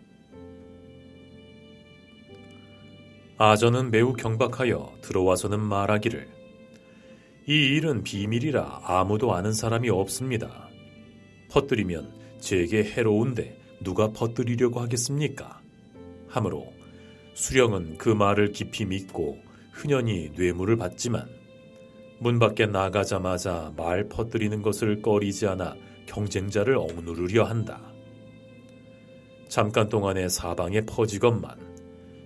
[SPEAKER 1] 아전은 매우 경박하여 들어와서는 말하기를 이 일은 비밀이라 아무도 아는 사람이 없습니다. 퍼뜨리면 제게 해로운데 누가 퍼뜨리려고 하겠습니까? 하므로 수령은 그 말을 깊이 믿고 흔연히 뇌물을 받지만 문 밖에 나가자마자 말 퍼뜨리는 것을 꺼리지 않아 경쟁자를 억누르려 한다. 잠깐 동안에 사방에 퍼지건만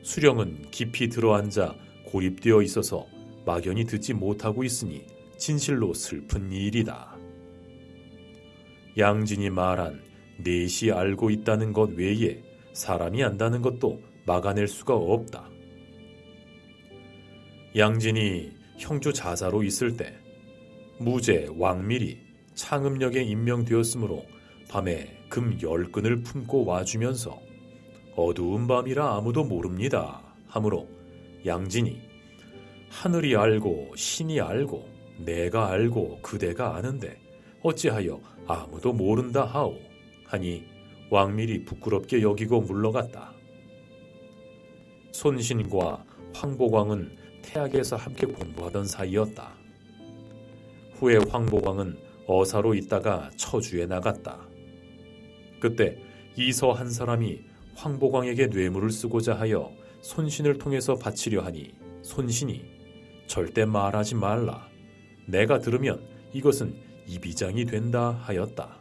[SPEAKER 1] 수령은 깊이 들어앉아 고립되어 있어서 막연히 듣지 못하고 있으니 진실로 슬픈 일이다. 양진이 말한 넷이 알고 있다는 것 외에 사람이 안다는 것도 막아낼 수가 없다. 양진이 형주 자사로 있을 때 무제 왕밀이 창음역에 임명되었으므로 밤에 금 10근을 품고 와주면서 어두운 밤이라 아무도 모릅니다 하므로 양진이 하늘이 알고 신이 알고 내가 알고 그대가 아는데 어찌하여 아무도 모른다 하오 하니 왕밀이 부끄럽게 여기고 물러갔다. 손신과 황보광은 태학에서 함께 공부하던 사이였다. 후에 황보광은 어사로 있다가 처주에 나갔다. 그때 이서 한 사람이 황보광에게 뇌물을 쓰고자 하여 손신을 통해서 바치려 하니 손신이 절대 말하지 말라. 내가 들으면 이것은 이비장이 된다 하였다.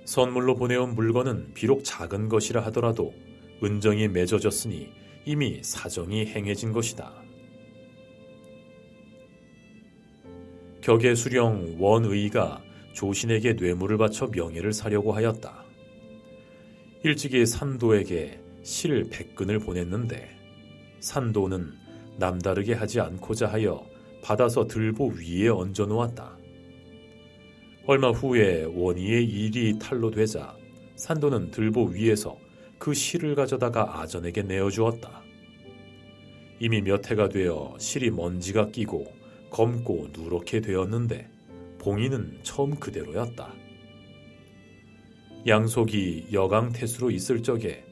[SPEAKER 1] 선물로 보내온 물건은 비록 작은 것이라 하더라도 은정이 맺어졌으니 이미 사정이 행해진 것이다. 격의 수령 원의가 조신에게 뇌물을 바쳐 명예를 사려고 하였다. 일찍이 산도에게 실 100근을 보냈는데 산도는 남다르게 하지 않고자 하여 받아서 들보 위에 얹어 놓았다. 얼마 후에 원의의 일이 탄로되자 산도는 들보 위에서 그 실을 가져다가 아전에게 내어주었다. 이미 몇 해가 되어 실이 먼지가 끼고 검고 누렇게 되었는데 봉인은 처음 그대로였다. 양속이 여강태수로 있을 적에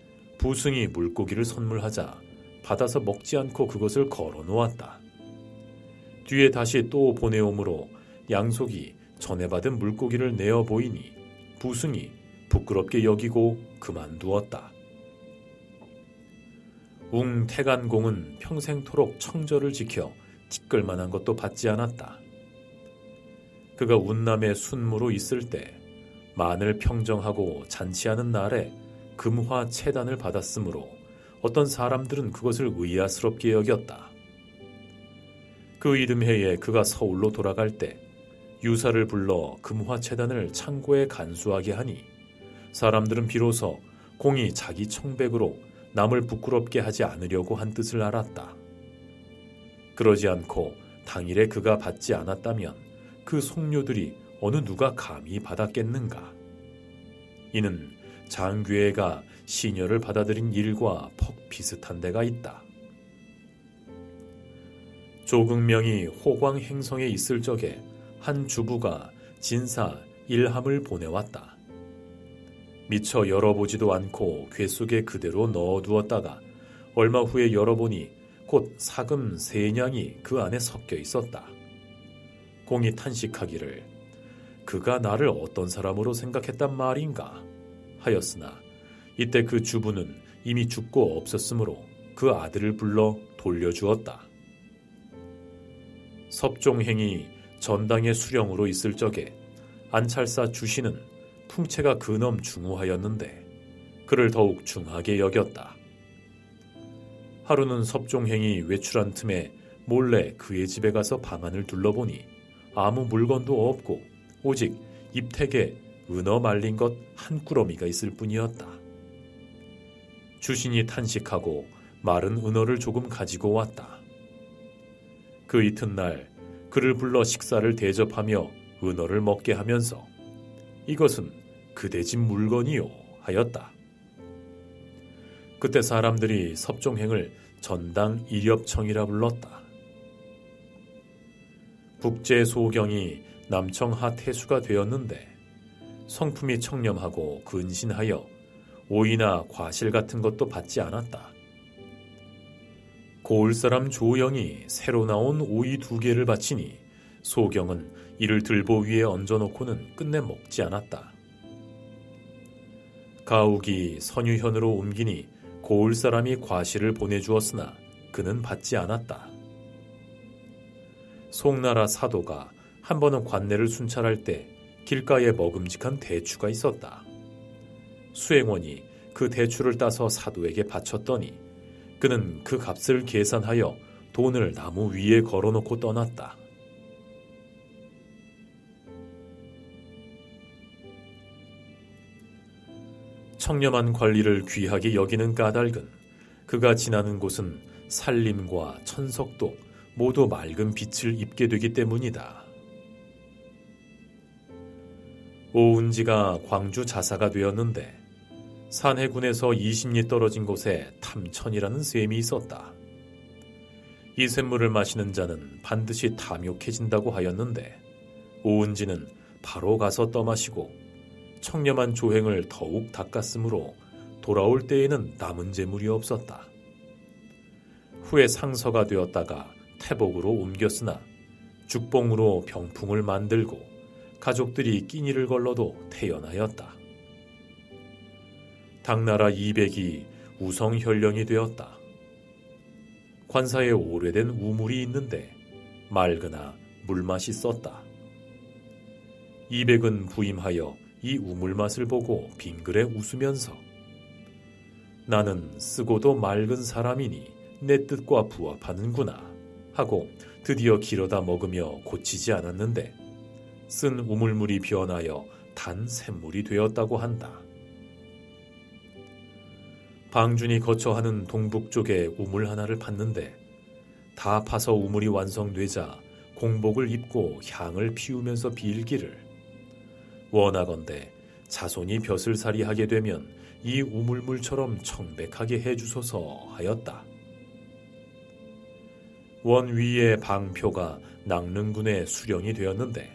[SPEAKER 1] 부승이 물고기를 선물하자 받아서 먹지 않고 그것을 걸어 놓았다. 뒤에 다시 또 보내오므로 양속이 전에 받은 물고기를 내어 보이니 부승이 부끄럽게 여기고 그만두었다. 웅태간공은 평생토록 청절을 지켜 티끌만한 것도 받지 않았다. 그가 운남의 순무로 있을 때 만을 평정하고 잔치하는 날에 금화 채단을 받았으므로 어떤 사람들은 그것을 의아스럽게 여겼다. 그 이듬해에 그가 서울로 돌아갈 때 유사를 불러 금화 채단을 창고에 간수하게 하니 사람들은 비로소 공이 자기 청백으로 남을 부끄럽게 하지 않으려고 한 뜻을 알았다. 그러지 않고 당일에 그가 받지 않았다면 그 속료들이 어느 누가 감히 받았겠는가. 이는 장귀애가 시녀를 받아들인 일과 퍽 비슷한 데가 있다. 조극명이 호광행성에 있을 적에 한 주부가 진사 일함을 보내왔다. 미처 열어보지도 않고 궤 속에 그대로 넣어두었다가 얼마 후에 열어보니 곧 사금 3냥이 그 안에 섞여 있었다. 공이 탄식하기를 그가 나를 어떤 사람으로 생각했단 말인가 하였으나 이때 그 주부는 이미 죽고 없었으므로 그 아들을 불러 돌려주었다. 섭종행이 전당의 수령으로 있을 적에 안찰사 주신은 풍채가 근엄 중후하였는데 그를 더욱 중하게 여겼다. 하루는 섭종행이 외출한 틈에 몰래 그의 집에 가서 방안을 둘러보니 아무 물건도 없고 오직 입택에 은어 말린 것 한 꾸러미가 있을 뿐이었다. 주신이 탄식하고 마른 은어를 조금 가지고 왔다. 그 이튿날 그를 불러 식사를 대접하며 은어를 먹게 하면서 이것은 그대 집 물건이요 하였다. 그때 사람들이 섭종행을 전당 일엽청이라 불렀다. 북제소경이 남청하 태수가 되었는데 성품이 청렴하고 근신하여 오이나 과실 같은 것도 받지 않았다. 고을 사람 조영이 새로 나온 오이 2개를 바치니 소경은 이를 들보 위에 얹어놓고는 끝내 먹지 않았다. 가욱이 선유현으로 옮기니 고을 사람이 과실을 보내주었으나 그는 받지 않았다. 송나라 사도가 한 번은 관내를 순찰할 때 길가에 먹음직한 대추가 있었다. 수행원이 그 대추를 따서 사도에게 바쳤더니 그는 그 값을 계산하여 돈을 나무 위에 걸어놓고 떠났다. 청렴한 관리를 귀하게 여기는 까닭은 그가 지나는 곳은 산림과 천석도 모두 맑은 빛을 입게 되기 때문이다. 오은지가 광주 자사가 되었는데 산해군에서 20리 떨어진 곳에 탐천이라는 샘이 있었다. 이 샘물을 마시는 자는 반드시 탐욕해진다고 하였는데 오은지는 바로 가서 떠마시고 청렴한 조행을 더욱 닦았으므로 돌아올 때에는 남은 재물이 없었다. 후에 상서가 되었다가 태복으로 옮겼으나 죽봉으로 병풍을 만들고 가족들이 끼니를 걸러도 태연하였다. 당나라 200이 우성현령이 되었다. 관사에 오래된 우물이 있는데 맑으나 물맛이 썼다. 200은 부임하여 이 우물 맛을 보고 빙그레 웃으면서 나는 쓰고도 맑은 사람이니 내 뜻과 부합하는구나 하고 드디어 길어다 먹으며 고치지 않았는데 쓴 우물물이 변하여 단 샘물이 되었다고 한다. 방준이 거처하는 동북쪽에 우물 하나를 팠는데 다 파서 우물이 완성되자 공복을 입고 향을 피우면서 빌기를 원하건대 자손이 벼슬살이하게 되면 이 우물물처럼 청백하게 해주소서 하였다. 원위의 방표가 낭릉군의 수령이 되었는데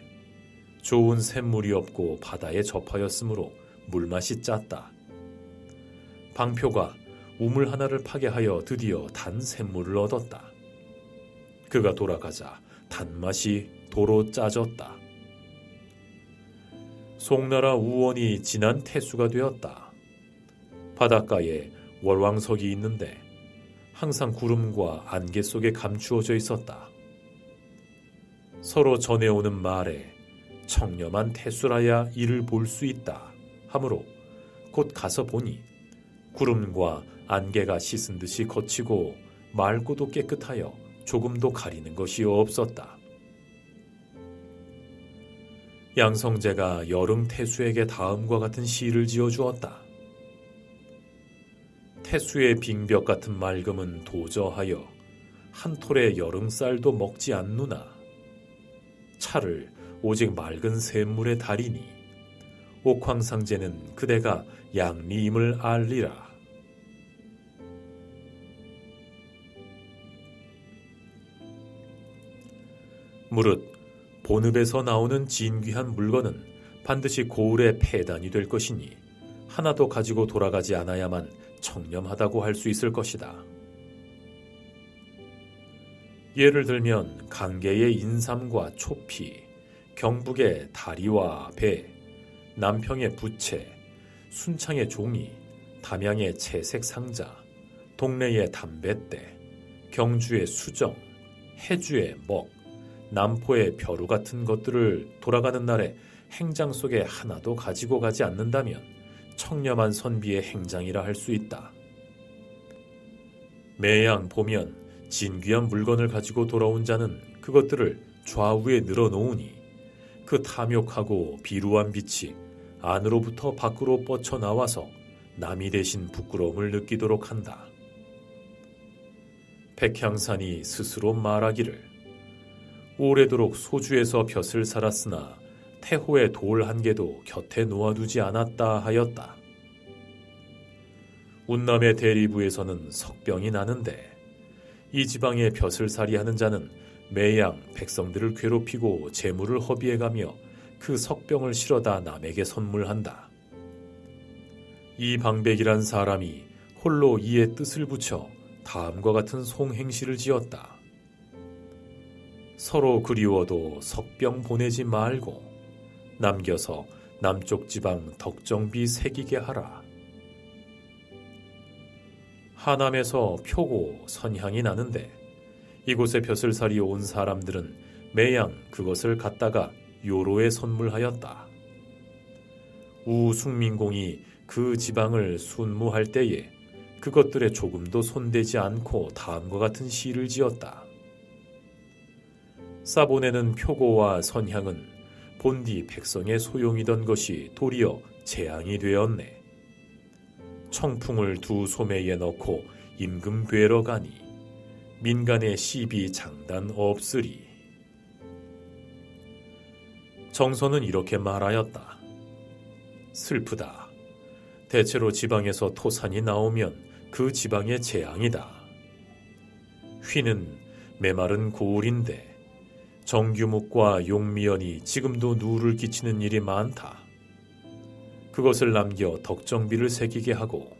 [SPEAKER 1] 좋은 샘물이 없고 바다에 접하였으므로 물맛이 짰다. 방표가 우물 하나를 파게 하여 드디어 단 샘물을 얻었다. 그가 돌아가자 단맛이 도로 짜졌다. 송나라 우원이 진한 태수가 되었다. 바닷가에 월왕석이 있는데 항상 구름과 안개 속에 감추어져 있었다. 서로 전해오는 말에 청렴한 태수라야 이를 볼 수 있다 하므로 곧 가서 보니 구름과 안개가 씻은 듯이 거치고 맑고도 깨끗하여 조금도 가리는 것이 없었다. 양성재가 여릉 태수에게 다음과 같은 시를 지어주었다. 태수의 빙벽 같은 맑음은 도저하여 한 톨의 여릉쌀도 먹지 않누나 차를 오직 맑은 샘물에 달이니 옥황상제는 그대가 양리임을 알리라. 무릇 본읍에서 나오는 진귀한 물건은 반드시 고을의 폐단이 될 것이니 하나도 가지고 돌아가지 않아야만 청렴하다고 할 수 있을 것이다. 예를 들면 강계의 인삼과 초피, 경북의 다리와 배, 남평의 부채, 순창의 종이, 담양의 채색 상자, 동래의 담뱃대, 경주의 수정, 해주의 먹, 남포의 벼루 같은 것들을 돌아가는 날에 행장 속에 하나도 가지고 가지 않는다면 청렴한 선비의 행장이라 할 수 있다. 매양 보면 진귀한 물건을 가지고 돌아온 자는 그것들을 좌우에 늘어놓으니 그 탐욕하고 비루한 빛이 안으로부터 밖으로 뻗쳐나와서 남이 대신 부끄러움을 느끼도록 한다. 백향산이 스스로 말하기를 오래도록 소주에서 벼슬 살았으나 태호의 돌 한 개도 곁에 놓아두지 않았다 하였다. 운남의 대리부에서는 석병이 나는데 이 지방에 벼슬살이하는 자는 매양 백성들을 괴롭히고 재물을 허비해가며 그 석병을 실어다 남에게 선물한다. 이 방백이란 사람이 홀로 이에 뜻을 붙여 다음과 같은 송행시를 지었다. 서로 그리워도 석병 보내지 말고 남겨서 남쪽 지방 덕정비 새기게 하라. 하남에서 표고 선향이 나는데 이곳에 벼슬살이 온 사람들은 매양 그것을 갖다가 요로에 선물하였다. 우숭민공이 그 지방을 순무할 때에 그것들에 조금도 손대지 않고 다음과 같은 시를 지었다. 싸보내는 표고와 선향은 본디 백성의 소용이던 것이 도리어 재앙이 되었네. 청풍을 두 소매에 넣고 임금 뵈러 가니 민간의 시비 장단 없으리. 정서는 이렇게 말하였다. 슬프다. 대체로 지방에서 토산이 나오면 그 지방의 재앙이다. 휘는 메마른 고을인데 정규묵과 용미연이 지금도 누를 끼치는 일이 많다. 그것을 남겨 덕정비를 새기게 하고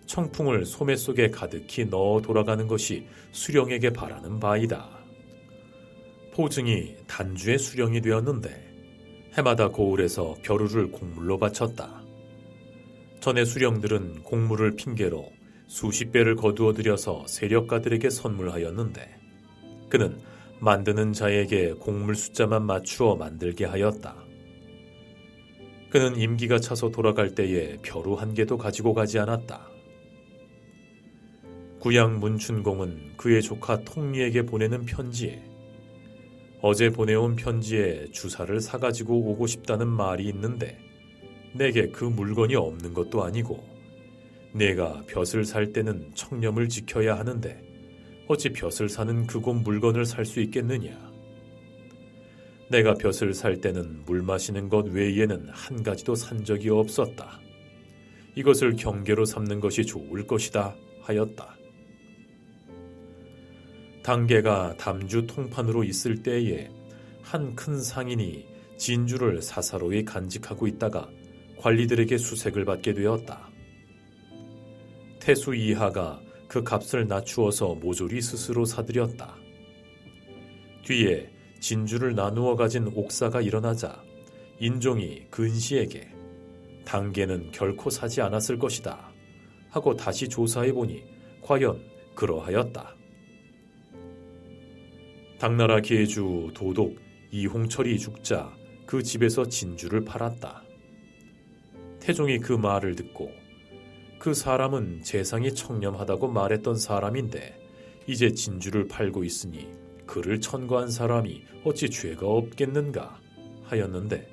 [SPEAKER 1] 청풍을 소매 속에 가득히 넣어 돌아가는 것이 수령에게 바라는 바이다. 포증이 단주의 수령이 되었는데 해마다 고을에서 벼루를 곡물로 바쳤다. 전에 수령들은 곡물을 핑계로 수십 배를 거두어 들여서 세력가들에게 선물하였는데 그는 만드는 자에게 곡물 숫자만 맞추어 만들게 하였다. 그는 임기가 차서 돌아갈 때에 벼루 한 개도 가지고 가지 않았다. 구양 문춘공은 그의 조카 통리에게 보내는 편지에 어제 보내온 편지에 주사를 사가지고 오고 싶다는 말이 있는데 내게 그 물건이 없는 것도 아니고 내가 벼슬 살 때는 청렴을 지켜야 하는데 어찌 벼슬 사는 그곳 물건을 살 수 있겠느냐. 내가 벼슬 살 때는 물 마시는 것 외에는 한 가지도 산 적이 없었다. 이것을 경계로 삼는 것이 좋을 것이다 하였다. 당계가 담주 통판으로 있을 때에 한 큰 상인이 진주를 사사로이 간직하고 있다가 관리들에게 수색을 받게 되었다. 태수 이하가 그 값을 낮추어서 모조리 스스로 사들였다. 뒤에 진주를 나누어 가진 옥사가 일어나자 인종이 근시에게 당계는 결코 사지 않았을 것이다 하고 다시 조사해보니 과연 그러하였다. 당나라 계주 도독 이홍철이 죽자 그 집에서 진주를 팔았다. 태종이 그 말을 듣고 그 사람은 재상이 청렴하다고 말했던 사람인데 이제 진주를 팔고 있으니 그를 천거한 사람이 어찌 죄가 없겠는가 하였는데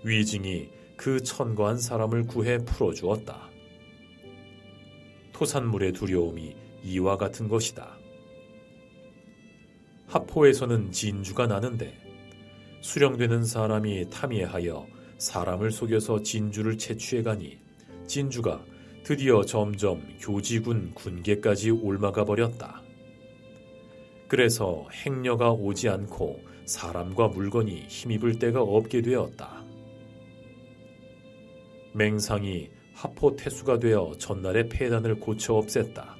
[SPEAKER 1] 위징이 그 천거한 사람을 구해 풀어주었다. 토산물의 두려움이 이와 같은 것이다. 하포에서는 진주가 나는데 수령되는 사람이 탐의하여 사람을 속여서 진주를 채취해가니 진주가 드디어 점점 교지군 군계까지 옮아가 버렸다. 그래서 행여가 오지 않고 사람과 물건이 힘입을 데가 없게 되었다. 맹상이 하포 태수가 되어 전날의 폐단을 고쳐 없앴다.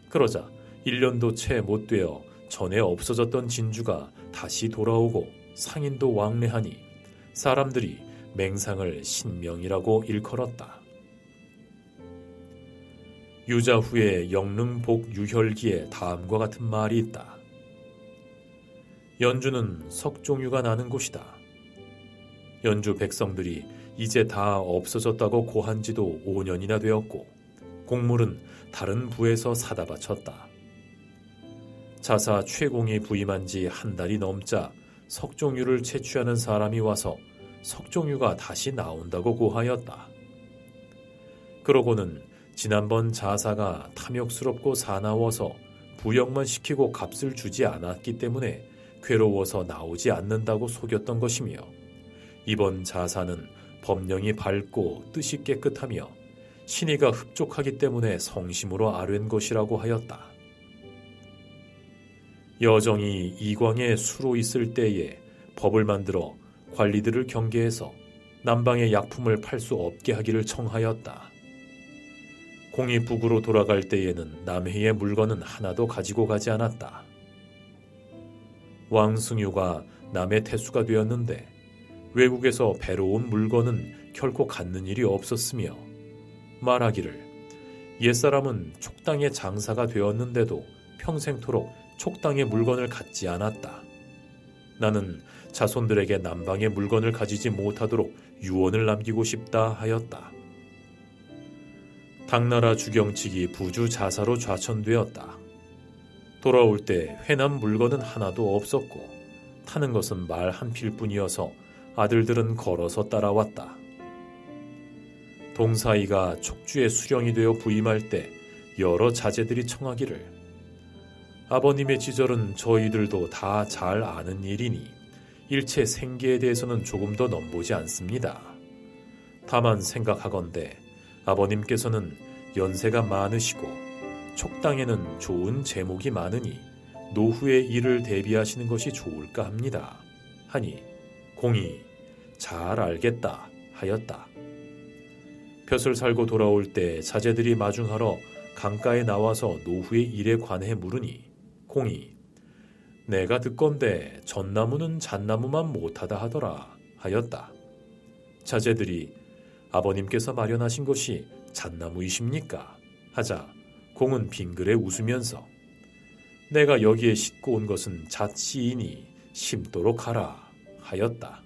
[SPEAKER 1] 그러자 1년도 채 못 되어 전에 없어졌던 진주가 다시 돌아오고 상인도 왕래하니 사람들이 맹상을 신명이라고 일컬었다. 유자 후에 영릉복 유혈기에 다음과 같은 말이 있다. 연주는 석종유가 나는 곳이다. 연주 백성들이 이제 다 없어졌다고 고한 지도 5년이나 되었고 곡물은 다른 부에서 사다 바쳤다. 자사 최공이 부임한 지 한 달이 넘자 석종유를 채취하는 사람이 와서 석종유가 다시 나온다고 고하였다. 그러고는 지난번 자사가 탐욕스럽고 사나워서 부역만 시키고 값을 주지 않았기 때문에 괴로워서 나오지 않는다고 속였던 것이며 이번 자사는 법령이 밝고 뜻이 깨끗하며 신의가 흡족하기 때문에 성심으로 아뢰는 것이라고 하였다. 여정이 이광에 수로 있을 때에 법을 만들어 관리들을 경계해서 남방의 약품을 팔 수 없게 하기를 청하였다. 공이 북으로 돌아갈 때에는 남해의 물건은 하나도 가지고 가지 않았다. 왕승유가 남의 태수가 되었는데 외국에서 배로 온 물건은 결코 갖는 일이 없었으며 말하기를 옛사람은 촉당의 장사가 되었는데도 평생토록 촉당의 물건을 갖지 않았다. 나는 자손들에게 남방의 물건을 가지지 못하도록 유언을 남기고 싶다 하였다. 당나라 주경칙이 부주 자사로 좌천되었다. 돌아올 때 회남 물건은 하나도 없었고 타는 것은 말 한 필뿐이어서 아들들은 걸어서 따라왔다. 동사이가 촉주의 수령이 되어 부임할 때 여러 자제들이 청하기를 아버님의 지절은 저희들도 다 잘 아는 일이니 일체 생계에 대해서는 조금 더 넘보지 않습니다. 다만 생각하건대 아버님께서는 연세가 많으시고 촉당에는 좋은 제목이 많으니 노후의 일을 대비하시는 것이 좋을까 합니다. 하니 공이 잘 알겠다 하였다. 벼슬 살고 돌아올 때 자제들이 마중하러 강가에 나와서 노후의 일에 관해 물으니 공이 내가 듣건대 전나무는 잣나무만 못하다 하더라 하였다. 자제들이 아버님께서 마련하신 것이 잣나무이십니까? 하자 공은 빙그레 웃으면서 내가 여기에 싣고 온 것은 잣씨이니 심도록 하라 하였다.